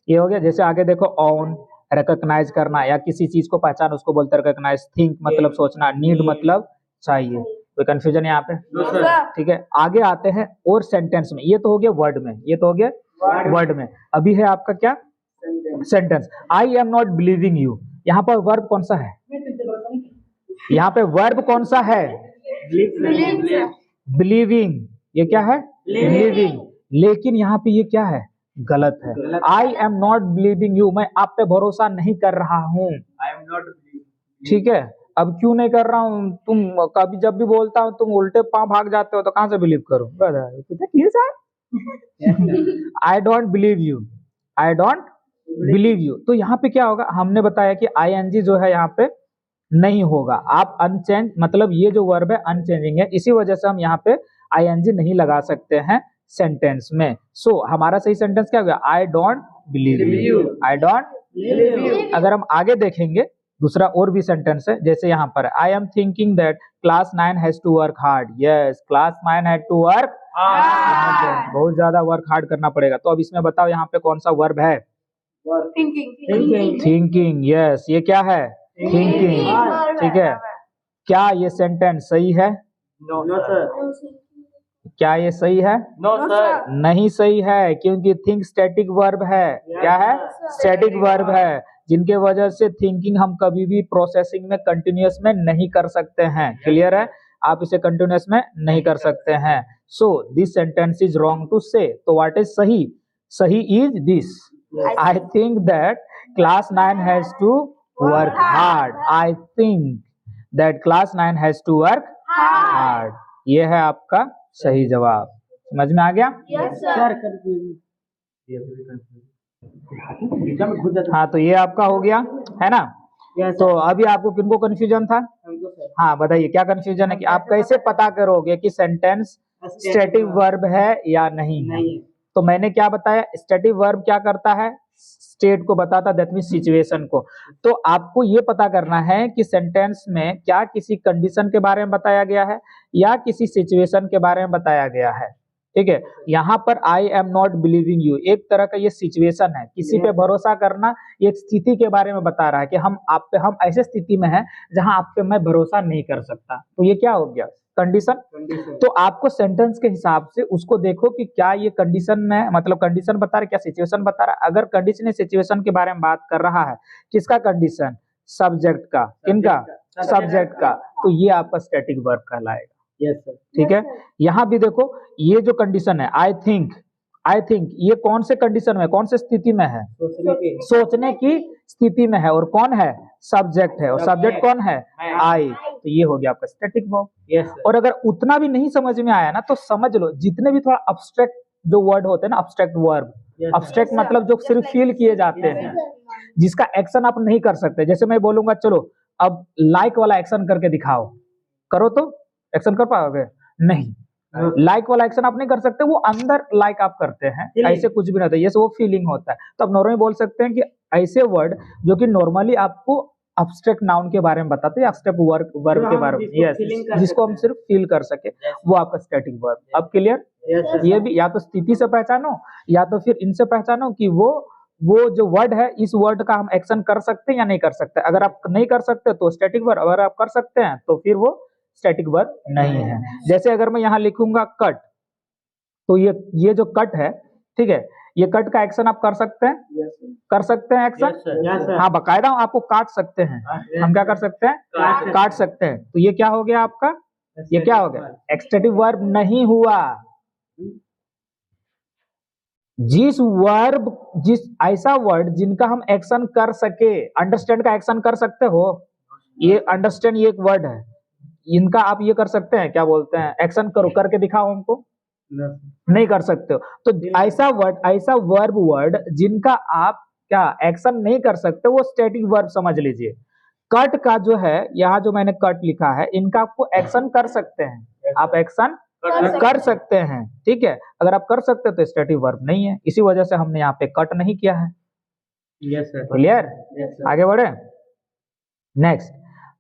ये हो गया। जैसे आगे देखो, ऑन रिकॉग्नाइज करना या किसी चीज को पहचान, उसको बोलते हैं रिकॉग्नाइज। थिंक मतलब सोचना, नीड मतलब चाहिए। कोई कंफ्यूजन यहाँ पे? ठीक है, आगे आते हैं और सेंटेंस में। ये तो हो गया वर्ड में, ये तो हो गया वर्ड में। अभी है आपका क्या? Sentence. I am not believing you, यहाँ पर वर्ब कौन सा है? यहाँ पे वर्ब कौन सा है? बिलीविंग, ये क्या है? बिलीविंग। लेकिन यहाँ पे ये क्या है? गलत है। I am not believing you, मैं आप पे भरोसा नहीं कर रहा हूँ। ठीक है, अब क्यों नहीं कर रहा हूँ? तुम कभी जब भी बोलता हूँ तुम उल्टे पांव भाग जाते हो, तो कहाँ से बिलीव करूँ? I don't believe you, I don't believe you. तो यहाँ पे क्या होगा? हमने बताया कि आईएनजी जो है यहाँ पे नहीं होगा। आप अनचेंज मतलब ये जो वर्ब है अनचेंजिंग है, इसी वजह से हम यहाँ पे आईएनजी नहीं लगा सकते हैं सेंटेंस में। सो हमारा सही सेंटेंस क्या होगा? I don't believe you, I don't believe you. अगर हम आगे देखेंगे दूसरा और भी सेंटेंस है, जैसे यहाँ पर I am thinking that class 9 has to work hard. Yes, class 9 had to work hard, बहुत ज्यादा वर्क हार्ड करना पड़ेगा। तो अब इसमें बताओ यहाँ पे कौन सा वर्ब है? थिंकिंग। यस, ये क्या है? थिंकिंग। ठीक है, क्या ये सेंटेंस सही है? No sir. क्या ये सही है? No sir. नहीं सही है, क्योंकि थिंक स्टैटिक वर्ब है। क्या है? स्टैटिक वर्ब है, जिनके वजह से थिंकिंग हम कभी भी प्रोसेसिंग में कंटिन्यूअस में नहीं कर सकते हैं। क्लियर है? आप इसे कंटिन्यूअस में नहीं कर सकते हैं। So this sentence is wrong to say. तो व्हाट इज सही? सही is this, I think that class 9 has to work hard. I think that class 9 has to work hard. ये है आपका सही जवाब। समझ में आ गया? सर हाँ, तो ये आपका हो गया है ना? तो अभी आपको किनको कंफ्यूजन था? हाँ बताइए, क्या कंफ्यूजन है कि आप कैसे पता करोगे कि सेंटेंस स्टैटिक वर्ब है या नहीं है? तो मैंने क्या बताया, स्टैटिक वर्ब क्या करता है? स्टेट को बताता, दैट मींस सिचुएशन को। तो आपको ये पता करना है कि सेंटेंस में क्या किसी कंडीशन के बारे में बताया गया है या किसी सिचुएशन के बारे में बताया गया है। ठीक है। यहाँ पर I am not believing you एक तरह का ये सिचुएशन है, किसी पे भरोसा करना, एक स्थिति के बारे में बता रहा है कि हम ऐसे स्थिति में हैं जहां आप पे मैं भरोसा नहीं कर सकता। तो ये क्या हो गया, कंडीशन। तो आपको सेंटेंस के हिसाब से उसको देखो कि क्या ये कंडीशन में, मतलब कंडीशन बता रहा है, क्या सिचुएशन बता रहा है। अगर कंडीशन सिचुएशन के बारे में बात कर रहा है, किसका कंडीशन, सब्जेक्ट का, किनका, सब्जेक्ट का, तो ये आपका स्टैटिक वर्ब कहलाएगा। Yes sir. ठीक है। यहाँ भी देखो ये जो कंडीशन है आई थिंक, ये कौन से कंडीशन में, कौन से स्थिति में है, सोचने की स्थिति में है, और कौन है, सब्जेक्ट है, और सब्जेक्ट कौन है, आई। तो ये हो गया आपका स्टैटिक वर्ब। यस और अगर उतना भी नहीं समझ में आया ना, तो समझ लो जितने भी थोड़ा अब्स्ट्रैक्ट जो वर्ड होते हैं ना, अब्स्ट्रैक्ट वर्ब, अब्स्ट्रैक्ट मतलब जो सिर्फ फील किए जाते हैं, जिसका एक्शन आप नहीं कर सकते। जैसे मैं बोलूंगा चलो अब लाइक वाला एक्शन करके दिखाओ, करो तो एक्शन कर पाओगे, नहीं। लाइक वाला एक्शन आप नहीं कर सकते, वो अंदर लाइक आप करते हैं, ऐसे कुछ भी नहीं होता, ये सब वो फीलिंग होता है। तो आप नॉर्मली बोल सकते हैं कि ऐसे वर्ड जो कि नॉर्मली आपको अब्स्ट्रैक्ट नाउन के बारे में बताते हैं, अब्स्ट्रैक्ट वर्ब के बारे में, यस, जिसको हम सिर्फ फील कर सके, वो आपका स्टैटिक वर्ब। अब क्लियर। ये भी या तो स्थिति से पहचानो, या तो फिर इनसे पहचानो कि वो जो वर्ड है, इस वर्ड का हम एक्शन कर सकते हैं या नहीं कर सकते। अगर आप नहीं कर सकते तो स्टैटिक वर्ब, अगर आप कर सकते हैं तो फिर वो स्टैटिक वर्ब नहीं है। जैसे अगर मैं यहाँ लिखूंगा कट, तो ये जो कट है, ठीक है, ये कट का एक्शन आप कर सकते हैं, कर सकते हैं एक्शन, हाँ बकायदा आपको काट सकते हैं, हम क्या कर सकते हैं, काट सकते हैं। तो ये क्या हो गया आपका, ये क्या हो गया, एक्सटेटिव वर्ब नहीं हुआ। जिस ऐसा वर्ड जिनका हम एक्शन कर सके, अंडरस्टैंड का एक्शन कर सकते हो, ये अंडरस्टैंड ये एक वर्ड है, इनका आप ये कर सकते हैं, क्या बोलते हैं, एक्शन करो, करके दिखाओ हमको, नहीं कर सकते हो। तो ऐसा वर्ब जिनका आप क्या एक्शन नहीं कर सकते, वो स्टैटिक वर्ब समझ लीजिए। कट का जो है, यहाँ जो मैंने कट लिखा है, इनका आपको एक्शन कर सकते हैं, आप एक्शन कर सकते हैं, ठीक है। अगर आप कर सकते हो तो स्टैटिक वर्ब नहीं है, इसी वजह से हमने यहाँ पे कट नहीं किया है। Yes sir. क्लियर। आगे बढ़े। नेक्स्ट,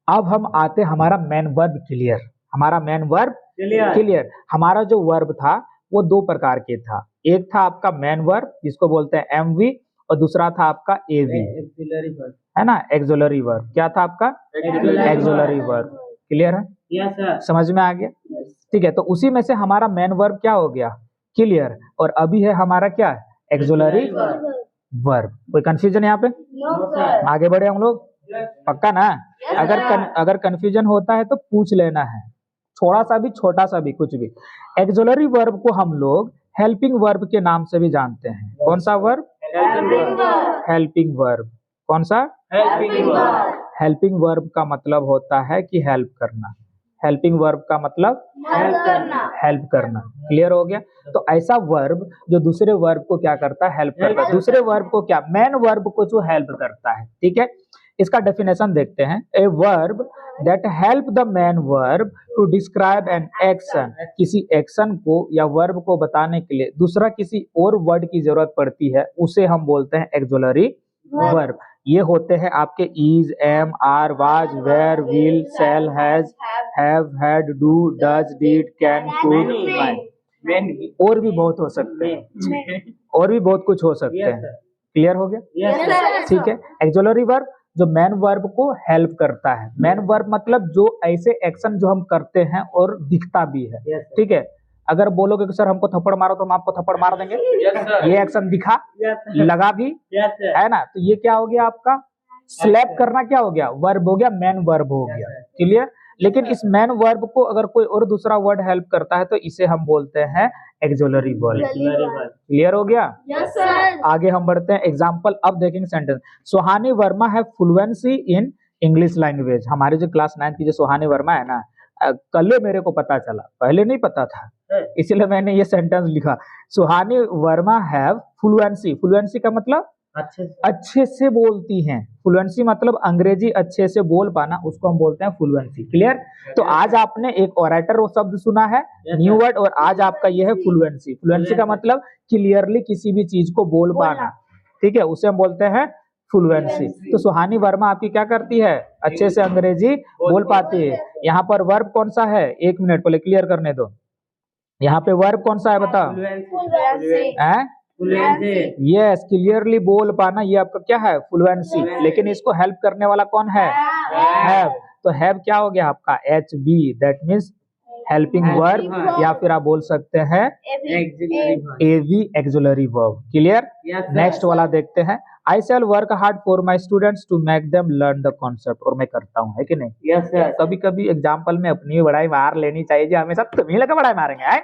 अब हम आते हमारा मेन वर्ब क्लियर। हमारा मेन वर्ब क्लियर। हमारा जो वर्ब था वो दो प्रकार के था, एक था आपका मेन वर्ब जिसको बोलते हैं एमवी, और दूसरा था आपका एवी, है ना, एक्सुलरी वर्ब। क्या था आपका, एक्सुलरी वर्ब। क्लियर है, यस सर। समझ में आ गया, ठीक है। तो उसी में से हमारा मेन वर्ब क्या हो गया, क्लियर, और अभी है हमारा क्या, एक्सुलरी वर्ब। कोई कंफ्यूजन यहाँ पे, आगे बढ़े हम लोग, पक्का ना। अगर कंफ्यूजन होता है तो पूछ लेना है, थोड़ा सा भी, छोटा सा भी, कुछ भी। एक्सुलरी वर्ब को हम लोग हेल्पिंग वर्ब के नाम से भी जानते हैं। कौन सा वर्ब, हेल्पिंग वर्ब। कौन सा, हेल्पिंग वर्ब का मतलब होता है कि हेल्प करना। हेल्पिंग वर्ब का मतलब हेल्प करना। क्लियर हो गया। तो ऐसा वर्ब जो दूसरे वर्ब को क्या करता है, हेल्प करता है। दूसरे वर्ब को क्या, मेन वर्ब को जो हेल्प करता है, ठीक है। इसका डेफिनेशन देखते हैं। A verb that help the main verb to describe an action. किसी एक्शन को या वर्ब को बताने के लिए दूसरा किसी और वर्ड की जरूरत पड़ती है, उसे हम बोलते हैं एक्सुलरी वर्ब। ये होते हैं आपके is, am, are, was, were, will, shall, has, have, had, do, does, did, can, could, might, और भी बहुत हो सकते हैं, और भी बहुत कुछ हो सकते हैं। क्लियर हो गया, ठीक है। एक्सुलरी वर्ब जो मेन वर्ब को हेल्प करता है। मेन वर्ब मतलब जो ऐसे एक्शन जो हम करते हैं और दिखता भी है, ठीक है। अगर बोलोगे कि सर हमको थप्पड़ मारो, तो हम आपको थप्पड़ मार देंगे। ये एक्शन दिखा, लगा भी, है ना। तो ये क्या हो गया आपका, स्लैप करना क्या हो गया, वर्ब हो गया, मेन वर्ब हो गया। क्लियर। लेकिन इस मेन वर्ब को अगर कोई और दूसरा वर्ड हेल्प करता है तो इसे हम बोलते हैं एक्सुलरी वर्ब। क्लियर हो गया। आगे हम बढ़ते हैं, एग्जाम्पल अब देखेंगे सेंटेंस। सुहानी वर्मा है फ्लुएंसी इन इंग्लिश लैंग्वेज। हमारे जो क्लास 9 की जो सुहानी वर्मा है ना, कल मेरे को पता चला, पहले नहीं पता था, इसलिए मैंने ये सेंटेंस लिखा। सुहानी वर्मा हैव फ्लुएंसी। फ्लुएंसी का मतलब अच्छे से बोलती हैं। फ्लुएंसी मतलब अंग्रेजी अच्छे से बोल पाना, उसको हम बोलते हैं फ्लुएंसी। क्लियर। तो आज आपने एक ऑरेटर वो शब्द सुना है, न्यू वर्ड, और आज आपका ये है फ्लुएंसी। फ्लुएंसी का मतलब क्लियरली किसी भी चीज को बोल पाना, ठीक है, उसे हम बोलते हैं फ्लुएंसी। तो सुहानी वर्मा आपकी क्या करती है, अच्छे से अंग्रेजी बोल पाती है। यहाँ पर वर्ब कौन सा है, 1 मिनट पहले क्लियर करने दो। यहाँ पे वर्ब कौन सा है बताओ? हैं? यस, क्लियरली बोल पाना, ये आपका क्या है? फ्लुएंसी। लेकिन इसको हेल्प करने वाला कौन है? हैव। तो हैव क्या हो गया आपका? H B, that means helping verb, या फिर आप बोल सकते हैं AV auxiliary verb. Clear? Next वाला देखते हैं। I shall work hard for my students to make them learn the concept. और मैं करता हूँ, है कि नहीं? Yes sir. कभी कभी एग्जाम्पल में अपनी बड़ाई मार लेनी चाहिए, जो हमेशा तुम्ही लगा बड़ाई मारेंगे है?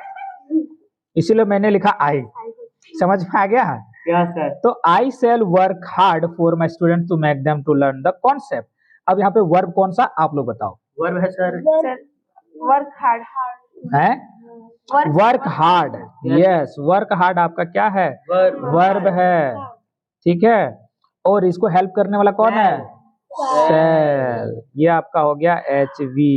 इसीलिए मैंने लिखा आई। समझ में आ गया? Yes sir. तो I shall work hard for my student to make them to learn the concept. अब यहाँ पे वर्ब कौन सा आप लोग बताओ? वर्ब है सर। वर्क हार्ड है? Work hard. Yes, work hard आपका क्या है? वर्ब है। ठीक है, और इसको हेल्प करने वाला कौन है? शैल। ये आपका हो गया एच वी।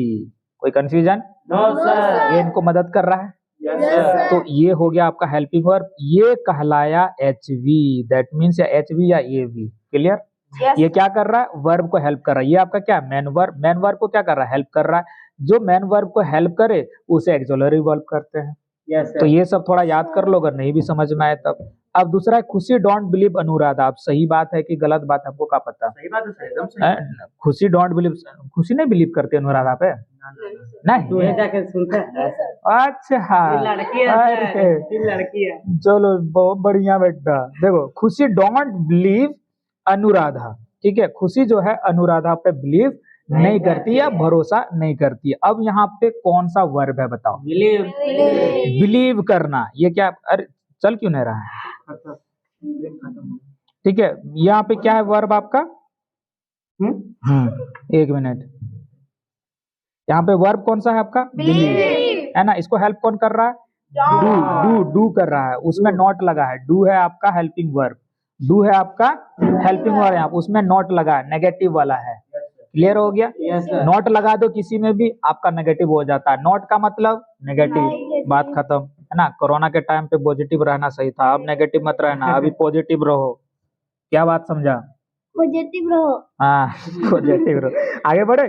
कोई कंफ्यूजन? No sir. ये इनको मदद कर रहा है। Yes sir. तो ये हो गया आपका हेल्पिंग वर्ब, ये कहलाया एच वी, दैट मीन्स या एच वी या ए वी। क्लियर? ये क्या कर रहा है? वर्ब को हेल्प कर रहा है। ये आपका क्या? Main verb. मेन वर्ब को क्या कर रहा है? हेल्प कर रहा है। जो मेन वर्ब को हेल्प करे उसे एक्सुलरी वर्ब करते हैं। यस तो ये सब थोड़ा याद कर लो, अगर नहीं भी समझ में आए तब। अब दूसरा है खुशी डोंट बिलीव अनुराधा। आप सही बात है कि गलत बात है, आपको क्या पता? सही बात है सर, एकदम सही। खुशी डोंट बिलीव, खुशी नहीं बिलीव करते अनुराधा पे? नहीं, तुम्हें जाके सुनते हैं। अच्छा, ये लड़की है अरे, सर, ये लड़की है। चलो बहुत बढ़िया बेटा। देखो, खुशी डोंट बिलीव अनुराधा। ठीक है, खुशी जो है अनुराधा पे बिलीव नहीं करती या भरोसा नहीं करती। अब यहाँ पे कौन सा वर्ब है बताओ? बिलीव। बिलीव करना। ये क्या? अरे चल क्यों नहीं रहा है? ठीक है, यहाँ पे क्या है वर्ब आपका? एक मिनट, यहाँ पे वर्ब कौन सा है आपका? बिलीव, है ना? इसको हेल्प कौन कर रहा है? डू कर रहा है। उसमें नॉट लगा है। डू है आपका हेल्पिंग वर्ब, डू है आपका हेल्पिंग वर्ब, यहाँ उसमें नॉट लगा है, नेगेटिव वाला है। क्लियर हो गया? नॉट लगा दो किसी में भी, आपका नेगेटिव हो जाता है। नॉट का मतलब नेगेटिव, बात खत्म, है ना? कोरोना के टाइम पे पॉजिटिव रहना सही था, अब नेगेटिव मत रहना, अभी पॉजिटिव रहो। क्या बात समझा? पॉजिटिव रहो। हाँ, पॉजिटिव रहो। आगे बढ़े?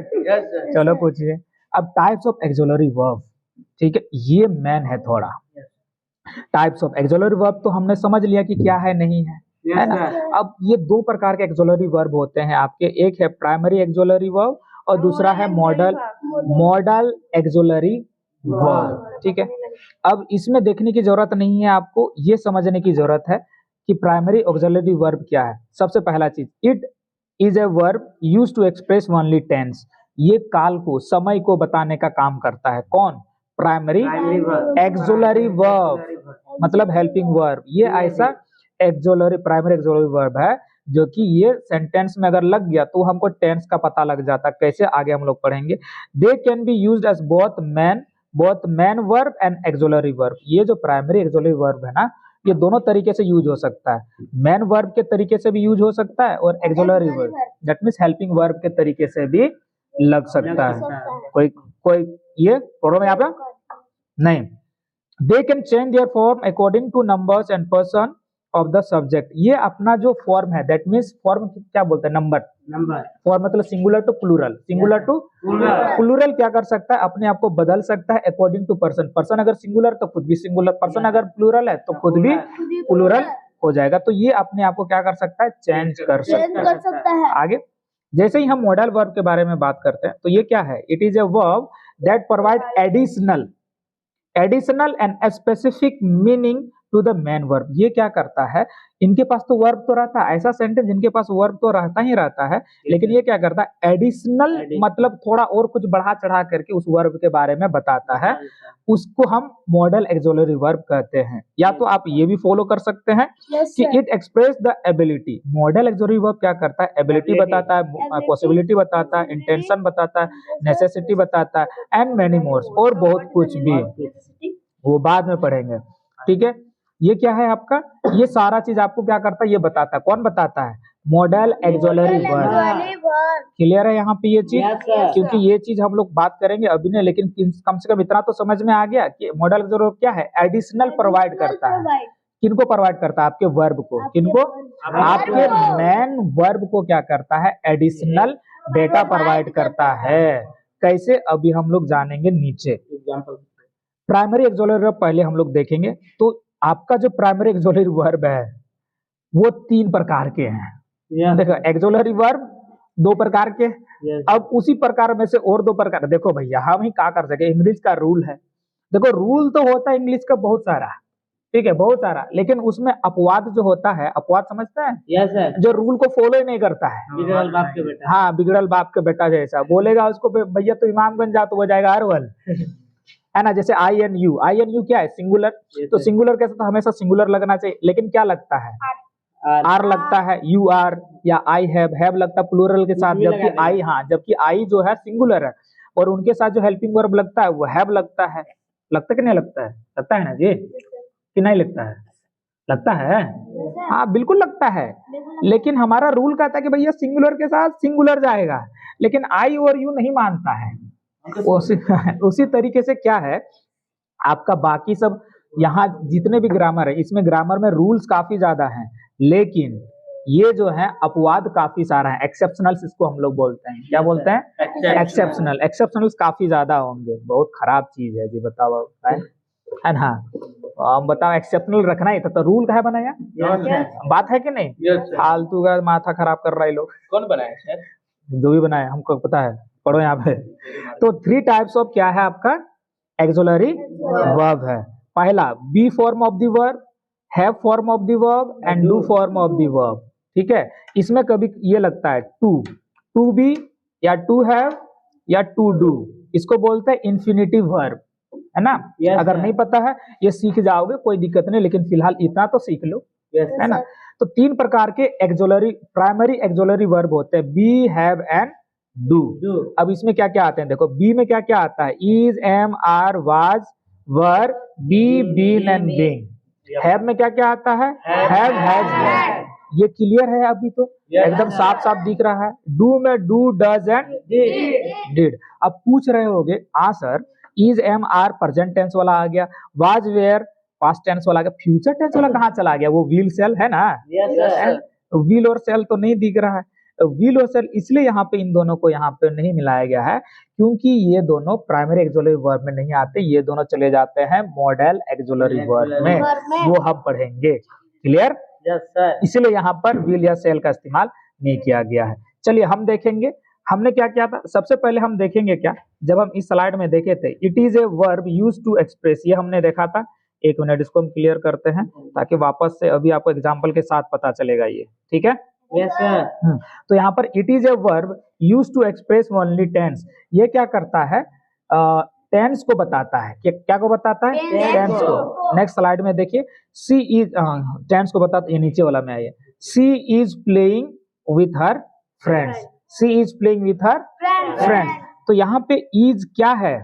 चलो पूछिए। अब टाइप्स ऑफ एक्सुलरी वर्ब, ठीक है, ये मेन है थोड़ा। टाइप्स ऑफ एक्सुलरी वर्ब तो हमने समझ लिया कि क्या है, नहीं है, है ना? अब ये दो प्रकार के एक्सुलरी वर्ब होते हैं आपके, एक है प्राइमरी एक्सुलरी वर्ब और दूसरा है मॉडल एक्सुलरी वर्ब। ठीक है, अब इसमें देखने की जरूरत नहीं है आपको, ये समझने की जरूरत है कि प्राइमरी ऑक्सिलरी वर्ब क्या है। सबसे पहला चीज, it is a verb used to express only tense. ये काल को, समय को बताने का काम करता है। कौन? प्राइमरी एक्सुलरी वर्ब, मतलब हेल्पिंग वर्ब। ये ऐसा प्राइमरी एक्सुलरी वर्ब है जो कि ये सेंटेंस में अगर लग गया तो हमको टेंस का पता लग जाता है। कैसे, आगे हम लोग पढ़ेंगे। They can be used as both main verb and auxiliary verb. ये जो प्राइमरी एक्सुलरी वर्ब है ना, ये दोनों तरीके से यूज हो सकता है। मेन वर्ब के तरीके से भी यूज हो सकता है और auxiliary verb, that means helping verb के तरीके से भी लग सकता है। कोई ये प्रॉब्लम यहाँ पे नहीं। दे can change there form according two numbers and person of the subject. ये अपना जो फॉर्म है, दैट मींस फॉर्म क्या बोलते हैं? नंबर। फॉर्म मतलब singular to plural, singular to plural क्या कर सकता है? अपने आप को बदल सकता है अकॉर्डिंग टू पर्सन। पर्सन अगर सिंगुलर तो खुद भी सिंगुलर, पर्सन अगर प्लूरल है तो खुद भी प्लूरल हो जाएगा। तो ये अपने आप को क्या कर सकता है? चेंज कर सकता है। आगे जैसे ही हम मॉडल वर्ब के बारे में बात करते हैं तो ये क्या है? It is a verb that provide additional and specific meaning to the main verb. ये क्या करता है? इनके पास तो वर्ब तो रहता है, ऐसा सेंटेंस जिनके पास वर्ब तो रहता ही रहता है, लेकिन ये क्या करता है? एडिशनल मतलब थोड़ा और कुछ बढ़ा चढ़ा करके उस वर्ब के बारे में बताता है। उसको हम मॉडल एक्सुलरी वर्ब कहते हैं। या तो आप ये भी फॉलो कर सकते हैं कि it express the ability. Modal auxiliary verb क्या करता है? एबिलिटी बताता है, पॉसिबिलिटी बताता है, इंटेंशन बताता है, नेसेसिटी बताता है एंड मेनी मोर, और बहुत कुछ भी, वो बाद में पढ़ेंगे। ठीक है, ये क्या है आपका? ये सारा चीज आपको क्या करता है? ये बताता है। कौन बताता है? Model auxiliary verb. क्लियर है यहाँ पे ये चीज? क्योंकि ये चीज हम लोग बात करेंगे अभी नहीं, लेकिन कम से कम इतना तो समझ में आ गया कि मॉडल एक्सुलरी वर्ब क्या है? एडिशनल प्रोवाइड करता है। किनको प्रोवाइड करता है? आपके वर्ब को। किनको? आपके मेन वर्ब को क्या करता है? एडिशनल डेटा प्रोवाइड करता है। कैसे? अभी हम लोग जानेंगे नीचे। प्राइमरी एक्सोलरी वर्ब पहले हम लोग देखेंगे। तो आपका जो प्राइमरी एक्सोलरी वर्ब है वो 3 प्रकार के हैं। Yes. देखो एक्सोलरी वर्ब 2 प्रकार के, Yes. अब उसी प्रकार में से और 2 प्रकार। देखो भैया हम ही क्या कर सके, इंग्लिश का रूल है। देखो रूल तो होता है इंग्लिश का बहुत सारा, ठीक है, बहुत सारा, लेकिन उसमें अपवाद जो होता है, अपवाद समझते हैं, Yes, sir. जो रूल को फॉलो ही नहीं करता है। बिगड़ल बाप के बेटा। हाँ, बिगड़ल बाप के बेटा जैसा बोलेगा उसको भैया तो इमामगंज जा, तो वो जाएगा अरवल है ना। जैसे आई एन यू क्या है, सिंगुलर। तो sir. सिंगुलर के साथ हमेशा सिंगुलर लगना चाहिए, लेकिन क्या लगता है, आर लगता है, यू आर, या आई हैव लगता है प्लूरल के साथ, कुछ भी जबकि लगा आई, हाँ, जबकि आई जो है सिंगुलर है, और उनके साथ जो हेल्पिंग वर्ब लगता है वो हैव लगता है। लगता कि नहीं लगता है? लगता है ना जी, कि नहीं लगता है? लगता है, हाँ बिल्कुल लगता है। लेकिन हमारा रूल कहता है कि भैया सिंगुलर के साथ सिंगुलर जाएगा, लेकिन आई और यू नहीं मानता है। उसी तरीके से क्या है आपका बाकी सब, यहाँ जितने भी ग्रामर है, इसमें ग्रामर में रूल्स काफी ज्यादा हैं, लेकिन ये जो है अपवाद काफी सारा है, एक्सेप्शनल्स इसको हम लोग बोलते हैं। क्या बोलते हैं? एक्सेप्शनल्स काफी ज्यादा होंगे। बहुत खराब चीज है जी, बताओ है ना। हम बताओ एक्सेप्शनल रखना ही था तो रूल कहाँ बनाया? बात है कि नहीं? फालतू का माथा खराब कर रहा है लोग। कौन बनाया सर? जो भी बनाया हमको पता है, पढ़ो यहाँ पे। तो 3 टाइप्स ऑफ क्या है आपका एक्सोलरी वर्ब है। पहला be form of the verb, have form of the verb and do form of the verb. ठीक है, इसमें कभी ये लगता है टू बी या टू हैव या टू डू, इसको बोलते हैं इन्फिनिटिव वर्ब, है ना। Yes, अगर sir. नहीं पता है ये सीख जाओगे, कोई दिक्कत नहीं, लेकिन फिलहाल इतना तो सीख लो, Yes, है ना। तो 3 प्रकार के एक्सोलरी, प्राइमरी एक्सोलरी वर्ब होते हैं, be, have and do. Do. अब इसमें क्या क्या आते हैं देखो, बी में क्या क्या आता है, is, am, are, was, were, be, been and being. Have में क्या क्या आता है, हैव, हैज, हैड। ये क्लियर है अभी तो? Yes, एकदम sir. साफ साफ दिख रहा है। डू में डू, डज एंड डिड। अब पूछ रहे होगे हाँ sir, is, am, are present tense वाला आ गया, वाज, वेयर पास्ट टेंस वाला आ गया, फ्यूचर टेंस वाला कहाँ चला गया? वो विल, सेल है ना। Yes, sir. विल और सेल तो नहीं दिख रहा है। विल और सेल इसलिए यहाँ पे इन दोनों को यहाँ पे नहीं मिलाया गया है, क्योंकि ये दोनों प्राइमरी एक्सोलरी वर्ब में नहीं आते, ये दोनों चले जाते हैं मॉडल एक्सोलरी वर्ब में, वो हम पढ़ेंगे। क्लियर? Yes, sir. इसलिए यहाँ पर विल या सेल का इस्तेमाल नहीं किया गया है। चलिए हम देखेंगे हमने क्या किया था। सबसे पहले हम देखेंगे क्या, जब हम इस स्लाइड में देखे थे, it is a verb used to express, ये हमने देखा था। 1 मिनट इसको हम क्लियर करते हैं ताकि वापस से अभी आपको एग्जांपल के साथ पता चलेगा ये, ठीक है। Yes, sir. तो यहाँ पर it is a verb used to express only tense, ये क्या करता है, टेंस को बताता है। क्या को बताता है? टेंस को। नेक्स्ट स्लाइड में देखिए, सी इज, टेंस को बताता, ये नीचे वाला में आइए, she is playing with her friends, she is playing with her friends. तो यहाँ पे इज क्या है?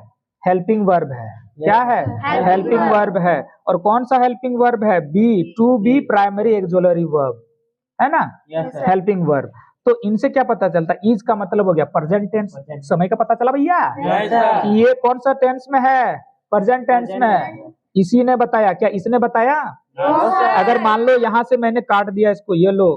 हेल्पिंग वर्ब है। क्या है? हेल्पिंग वर्ब है। और कौन सा हेल्पिंग वर्ब है? Be, to be primary auxiliary verb, है ना। Yes, sir. Helping verb. तो इनसे क्या पता चलता है? इज का मतलब हो गया प्रेजेंट टेंस, समय का पता चला भैया। Yes, sir. कि ये कौन सा टेंस में है? प्रेजेंट टेंस में है। इसी ने बताया क्या? इसने बताया? No, sir. अगर मान लो यहाँ से मैंने काट दिया इसको, ये लो,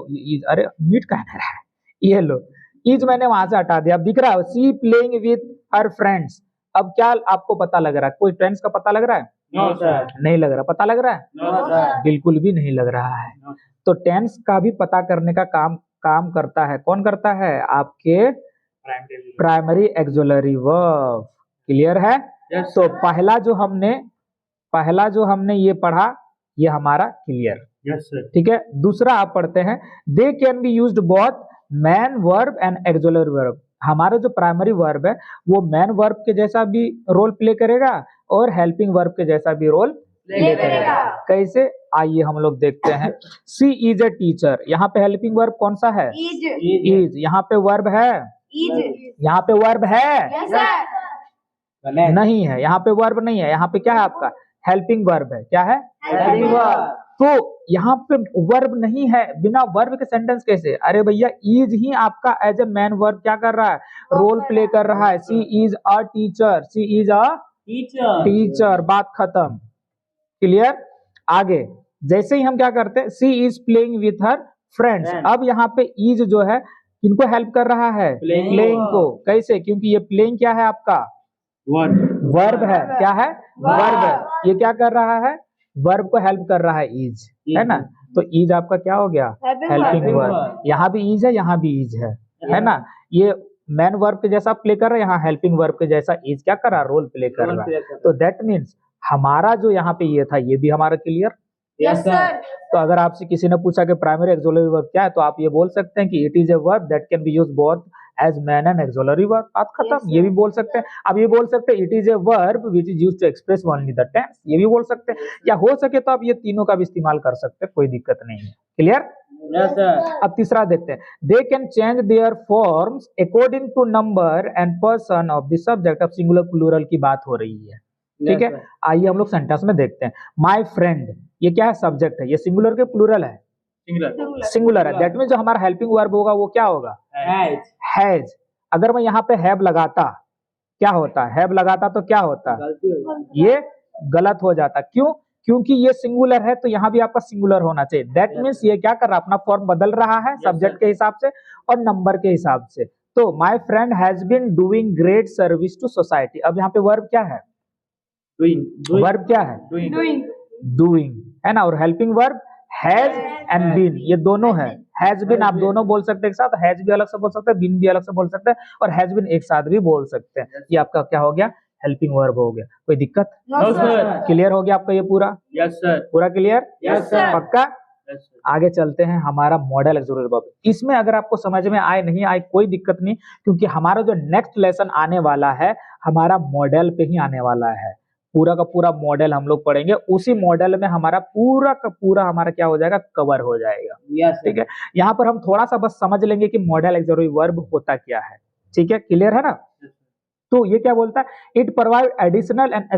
अरे मीट कहना रहा है, ये लो, इज मैंने वहां से हटा दिया, अब दिख रहा है सी प्लेइंग विथ हर फ्रेंड्स। अब क्या आपको पता लग रहा है? कोई टेंस का पता लग रहा है? No, sir. नहीं लग रहा। पता लग रहा है? No, sir. बिल्कुल भी नहीं लग रहा है। तो टेंस का भी पता करने का काम करता है। कौन करता है? आपके प्राइमरी एक्सोलरी वर्ब। क्लियर है? Yes, तो पहला जो हमने ये पढ़ा, ये हमारा क्लियर। Yes, sir. ठीक है। दूसरा आप पढ़ते हैं, they can be used both man verb and auxiliary verb. हमारा जो प्राइमरी वर्ब है वो मैन वर्ब के जैसा भी रोल प्ले करेगा और हेल्पिंग वर्ब के जैसा भी रोल प्ले करेगा। कैसे? आइए हम लोग देखते हैं। सी इज ए टीचर, यहाँ पे हेल्पिंग वर्ब कौन सा है? इज। यहाँ पे वर्ब है? यहाँ पे वर्ब है? नहीं है, यहाँ पे वर्ब नहीं है। यहाँ पे क्या है आपका? हेल्पिंग वर्ब है। क्या है? Helping verb. तो यहाँ पे वर्ब नहीं है, बिना वर्ब के सेंटेंस कैसे? अरे भैया इज ही आपका एज ए मैन वर्ब क्या कर रहा है? रोल प्ले कर रहा है। She is a teacher, she is a teacher, बात खत्म। क्लियर? आगे जैसे ही हम क्या करते हैं, she is playing with her friends. अब यहाँ पे इज जो है किनको हेल्प कर रहा है? Playing. प्लेइंग को। कैसे? क्योंकि ये प्लेइंग क्या है आपका? वर्ब है, क्या है? वर्ब है। ये क्या कर रहा है? वर्ब को हेल्प कर रहा है, इज, है ना? तो इज आपका क्या हो गया? Helping verb. यहाँ भी इज है, यहाँ भी इज है ना? ये मैन वर्ब के जैसा प्ले कर रहा है, यहाँ हेल्पिंग वर्ब के जैसा इज क्या कर रहा है? रोल प्ले कर रहा है। तो दैट मीन्स हमारा जो यहाँ पे ये था, ये भी हमारा क्लियर। Yes sir. तो अगर आपसे किसी ने पूछा कि प्राइमरी एक्सोलरी वर्ब क्या है, तो आप ये बोल सकते हैं कि it is a verb that can be used both as main and auxiliary verb. बात खत्म। ये भी बोल सकते हैं। अब ये बोल सकते हैं it is a verb which is used to express only the tense, ये भी बोल सकते हैं। या हो सके तो आप ये तीनों का भी इस्तेमाल कर सकते हैं, कोई दिक्कत नहीं है। क्लियर? Yes sir. अब तीसरा देखते हैं। They can change their forms according to number and person of the subject. अब सिंगुलर प्लूरल की बात हो रही है, ठीक है? आइए हम लोग सेंटेंस में देखते हैं। माय फ्रेंड, ये क्या है? सब्जेक्ट है। ये सिंगुलर के प्लूरल है? सिंगुलर है। दैट मींस जो हमारा हेल्पिंग वर्ब होगा वो क्या होगा? हैज। अगर मैं यहाँ पे हैव लगाता, क्या होता? हैव लगाता तो क्या होता? ये गलत हो जाता। क्यों? क्योंकि ये सिंगुलर है, तो यहाँ भी आपका सिंगुलर होना चाहिए। दैट मीन्स ये क्या कर रहा है? अपना फॉर्म बदल रहा है सब्जेक्ट के हिसाब से और नंबर के हिसाब से। तो my friend has been doing great service to society. अब यहाँ पे वर्ब क्या है? वर्ब क्या है? डूइंग, है ना? और helping verb has and been, ये दोनों है। हैज बीन आप दोनों बोल सकते हैं एक साथ, हैज भी अलग से बोल सकते हैं, बीन भी अलग से बोल सकते हैं, और हैज बीन एक साथ भी बोल सकते हैं। ये आपका क्या हो गया? हेल्पिंग वर्ब हो गया। कोई दिक्कत? No sir. क्लियर हो गया आपका ये पूरा? Yes sir. पूरा क्लियर? Yes sir. पक्का? आगे चलते हैं हमारा मॉडल एक्सोलरी वर्ब। इसमें अगर आपको समझ में आए नहीं आए कोई दिक्कत नहीं, क्योंकि हमारा जो नेक्स्ट लेसन आने वाला है हमारा मॉडल पे ही आने वाला है। पूरा का पूरा मॉडल हम लोग पढ़ेंगे, उसी मॉडल में हमारा पूरा का पूरा हमारा क्या हो जाएगा? कवर हो जाएगा। ठीक है? यहाँ पर हम थोड़ा सा बस समझ लेंगे कि मॉडल एक्सोलरी वर्ब होता क्या है। ठीक है? क्लियर है ना? तो ये क्या बोलता है? It provide additional and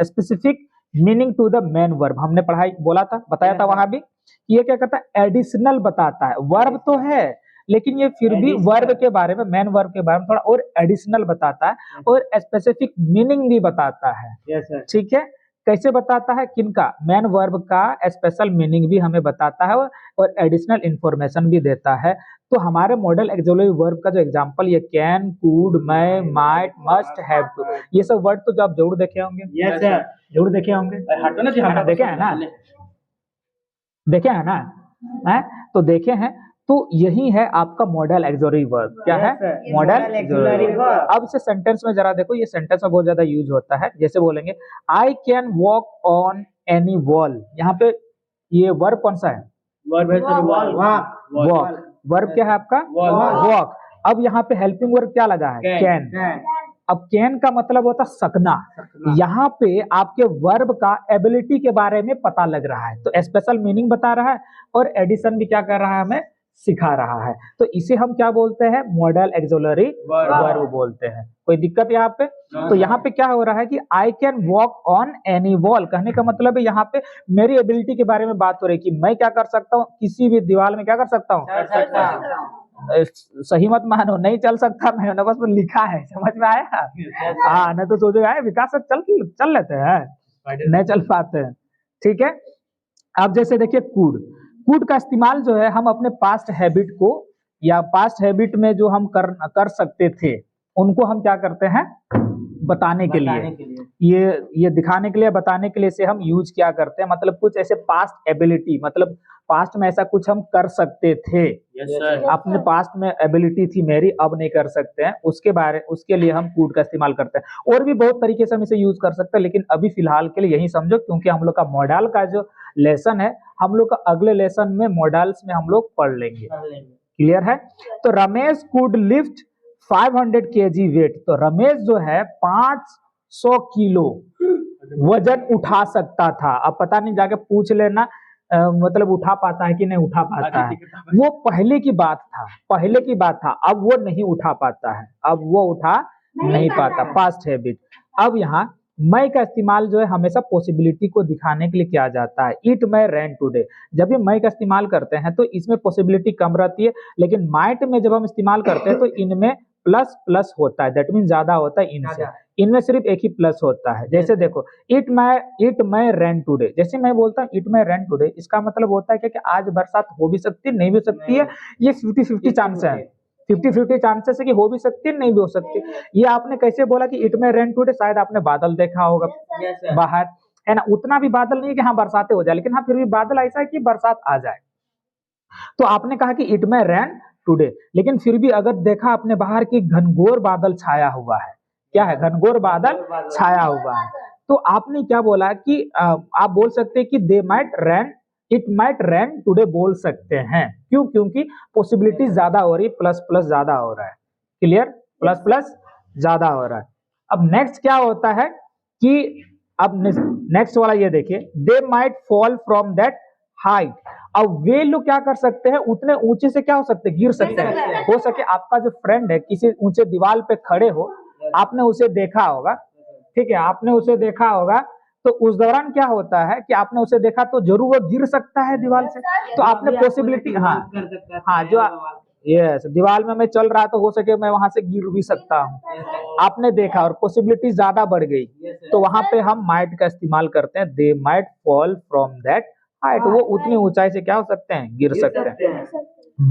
specific meaning to the main verb. हमने पढ़ाई बोला था, बताया था वहां भी। ये क्या करता है? एडिशनल बताता है। वर्ब तो है लेकिन ये फिर भी वर्ब के बारे में, मेन वर्ब के बारे में थोड़ा और एडिशनल बताता है और स्पेसिफिक मीनिंग भी बताता है। ठीक है? कैसे बताता है? किनका? मेन वर्ब का स्पेशल मीनिंग भी हमें बताता है और एडिशनल इंफॉर्मेशन भी देता है। तो हमारे मॉडल एक्सोलरी वर्ब का जो एग्जांपल ये can, could, may, might, must, have to, ये सब वर्ड तो आप जरूर देखे होंगे। Yes sir. जरूर देखे होंगे। देखे हैं ना? देखे हैं ना? है? तो देखे हैं। तो यही है आपका मॉडल एक्सोलरी वर्ब। क्या है? Model auxiliary verb. अब से सेंटेंस में जरा देखो, ये सेंटेंस में बहुत ज्यादा यूज होता है। जैसे बोलेंगे I can walk on any wall. यहाँ पे ये वर्ब कौन सा है? वर्ब है सर, वॉक। वर्ब क्या है आपका? वॉक। अब यहाँ पे हेल्पिंग वर्ब क्या लगा है? कैन। अब कैन का मतलब होता सकना। यहाँ पे आपके वर्ब का एबिलिटी के बारे में पता लग रहा है, तो स्पेशल मीनिंग बता रहा है और एडिशन भी क्या कर रहा है? हमें सिखा रहा है। तो इसे हम क्या बोलते हैं? मॉडल एक्सोलरी वर्ब बोलते हैं। कोई दिक्कत यहाँ पे? तो यहाँ पे क्या हो रहा है कि I can walk on any wall, कहने का मतलब है यहाँ पे मेरी एबिलिटी के बारे में बात हो रही है कि मैं क्या कर सकता हूँ? किसी भी दीवार में क्या कर सकता हूँ? सही मत मानो, नहीं चल सकता, मैंने बस लिखा है। समझ में आया? हाँ, नहीं तो सोचेगा विकास सर चल लेते हैं, नहीं चल पाते हैं। ठीक है? अब जैसे देखिए कूड। कूड का इस्तेमाल जो है हम अपने पास्ट हैबिट को या पास्ट हैबिट में जो हम कर सकते थे उनको हम क्या करते हैं? बताने के लिए ये दिखाने के लिए, बताने के लिए से हम यूज क्या करते हैं? मतलब कुछ ऐसे पास्ट एबिलिटी, मतलब पास्ट में ऐसा कुछ हम कर सकते थे। अपने पास्ट में एबिलिटी थी मेरी, अब नहीं कर सकते हैं, उसके लिए हम कूड का इस्तेमाल करते हैं। और भी बहुत तरीके से हम इसे यूज कर सकते हैं, लेकिन अभी फिलहाल के लिए यही समझो, क्योंकि हम लोग का मॉडल का जो लेसन है हम लोग का अगले लेसन में मॉडल्स में हम लोग पढ़ लेंगे। क्लियर है? तो Ramesh could lift 500 kg weight. तो रमेश जो है 500 किलो वजन उठा सकता था। अब पता नहीं, जाके पूछ लेना मतलब उठा पाता है कि नहीं उठा पाता है। वो पहले की बात था, अब वो नहीं उठा पाता है, अब वो उठा नहीं पाता। Past habit. अब यहाँ मैं का इस्तेमाल जो है हमेशा पॉसिबिलिटी को दिखाने के लिए किया जाता है। It may rain today. जब भी मैं का इस्तेमाल करते हैं तो इसमें पॉसिबिलिटी कम रहती है, लेकिन माइट में जब हम इस्तेमाल करते हैं तो इनमें प्लस प्लस होता है। दैट मीन ज्यादा होता है इनसे, इनमें सिर्फ एक ही प्लस होता है। जैसे देखो इट मै रैन टुडे, जैसे मैं बोलता हूँ इट मै रैन टुडे, इसका मतलब होता है कि आज बरसात हो भी सकती है, नहीं भी सकती है, ये 50-50 चांस है। 50-50 चांसेस है कि हो भी सकती है, नहीं भी हो सकती। ये आपने कैसे बोला कि इट में रेन टुडे, शायद आपने बादल देखा होगा Yes, sir. बाहर, है ना, उतना भी बादल नहीं है कि हाँ बरसातें हो जाए, लेकिन हाँ फिर भी बादल ऐसा है कि बरसात आ जाए। तो आपने कहा कि इट में रेन टुडे, लेकिन फिर भी अगर देखा आपने बाहर की घनघोर बादल छाया हुआ है, क्या है, घनघोर बादल छाया हुआ है, तो आपने क्या बोला कि आप बोल सकते हैं कि they might rain, it might rain today बोल सकते हैं। क्यों? क्योंकि पॉसिबिलिटी ज्यादा हो रही है, प्लस प्लस ज्यादा हो रहा है। क्लियर? प्लस प्लस ज्यादा हो रहा है। अब नेक्स्ट क्या होता है कि अब नेक्स्ट वाला ये देखिए, they might fall from that height. अब वे लोग क्या कर सकते हैं, उतने ऊंचे से क्या हो सकते हैं, गिर सकते हैं। हो सके आपका जो फ्रेंड है किसी ऊंचे दीवार पे खड़े हो, आपने उसे देखा होगा, ठीक है, आपने उसे देखा होगा, तो उस दौरान क्या होता है कि आपने उसे देखा तो जरूर वो गिर सकता है दीवार से, तो आपने पॉसिबिलिटी, हाँ कर सकता है, हाँ, जो यस, दीवार में मैं चल रहा तो हो सके मैं वहां से गिर भी सकता हूँ, आपने देखा और पॉसिबिलिटी ज्यादा बढ़ गई, तो वहां पे हम माइट का इस्तेमाल करते हैं, they might fall from that height, वो उतनी ऊंचाई से क्या हो सकते हैं, गिर सकते हैं।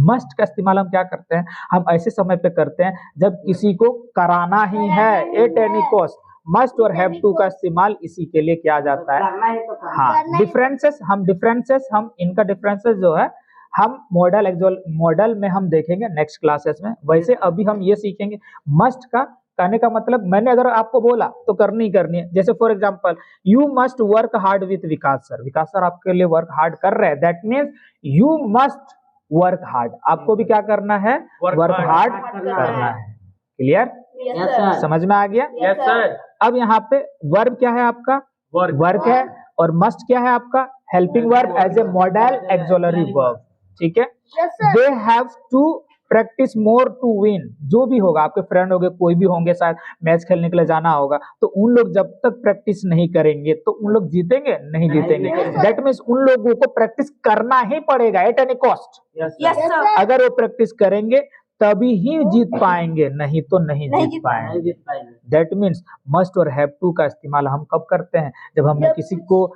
मस्ट का इस्तेमाल हम क्या करते हैं, हम ऐसे समय पे करते हैं जब किसी को कराना ही है, एट एनी कॉस्ट। मस्ट और हैव टू का इस्तेमाल इसी के लिए किया जाता है। करना है तो करना। हाँ, डिफरेंसेस हम इनका डिफरेंसेस जो है हम मॉडल में हम देखेंगे नेक्स्ट क्लासेस में। वैसे अभी हम ये सीखेंगे मस्ट का कहने का मतलब, मैंने अगर आपको बोला तो करनी है। जैसे for example, you must work hard with Vikas sir, Vikas sir आपके लिए वर्क हार्ड कर रहे हैं, that means you must work hard, आपको भी क्या करना है, वर्क हार्ड करना है। क्लियर? Yes, sir. समझ में आ गया? Yes, sir. अब यहाँ पे वर्ब क्या है आपका, वर्क है, और मस्ट क्या है आपका, helping verb as a modal auxiliary verb, ठीक है। Yes, sir. They have to practice more to win, जो भी होगा, आपके फ्रेंड होंगे, कोई भी होंगे, शायद मैच खेलने के लिए जाना होगा, तो उन लोग जब तक प्रैक्टिस नहीं करेंगे तो उन लोग जीतेंगे नहीं जीतेंगे। दैट मीन्स उन लोगों को प्रैक्टिस करना ही पड़ेगा at any cost. Yes, sir. अगर वो प्रैक्टिस करेंगे तभी ही जीत पाएंगे, नहीं तो नहीं जीत नहीं पाएंगे। जीत पाएंगे। दैट मीन्स मस्ट और हैव टू का इस्तेमाल हम कब करते हैं, जब हमें किसी को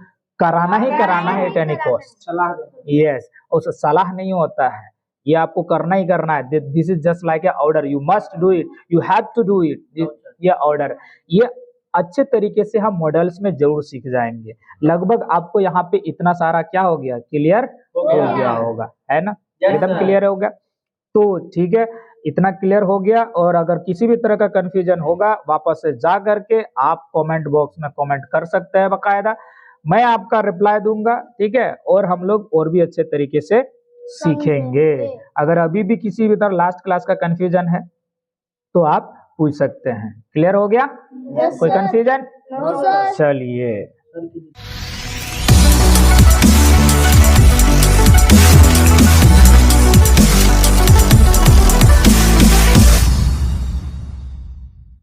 कराना है एट एनी कॉस्ट। सलाह देते यस, उसे सलाह नहीं होता है, ये आपको करना ही करना है। This is just like a order, you must do it, you have to do it, ये ऑर्डर। ये अच्छे तरीके से हम मॉडल्स में जरूर सीख जाएंगे। लगभग आपको यहाँ पे इतना सारा क्या हो गया, क्लियर हो गया होगा, है ना, एकदम क्लियर हो गया। तो ठीक है, इतना क्लियर हो गया। और अगर किसी भी तरह का कंफ्यूजन होगा, वापस से जा करके आप कमेंट बॉक्स में कमेंट कर सकते हैं बकायदा, मैं आपका रिप्लाई दूंगा, ठीक है। और हम लोग और भी अच्छे तरीके से सीखेंगे। अगर अभी भी किसी भी तरह लास्ट क्लास का कंफ्यूजन है तो आप पूछ सकते हैं। क्लियर हो गया? Yes, कोई sir. कंफ्यूजन? No, sir. चलिए। हैं।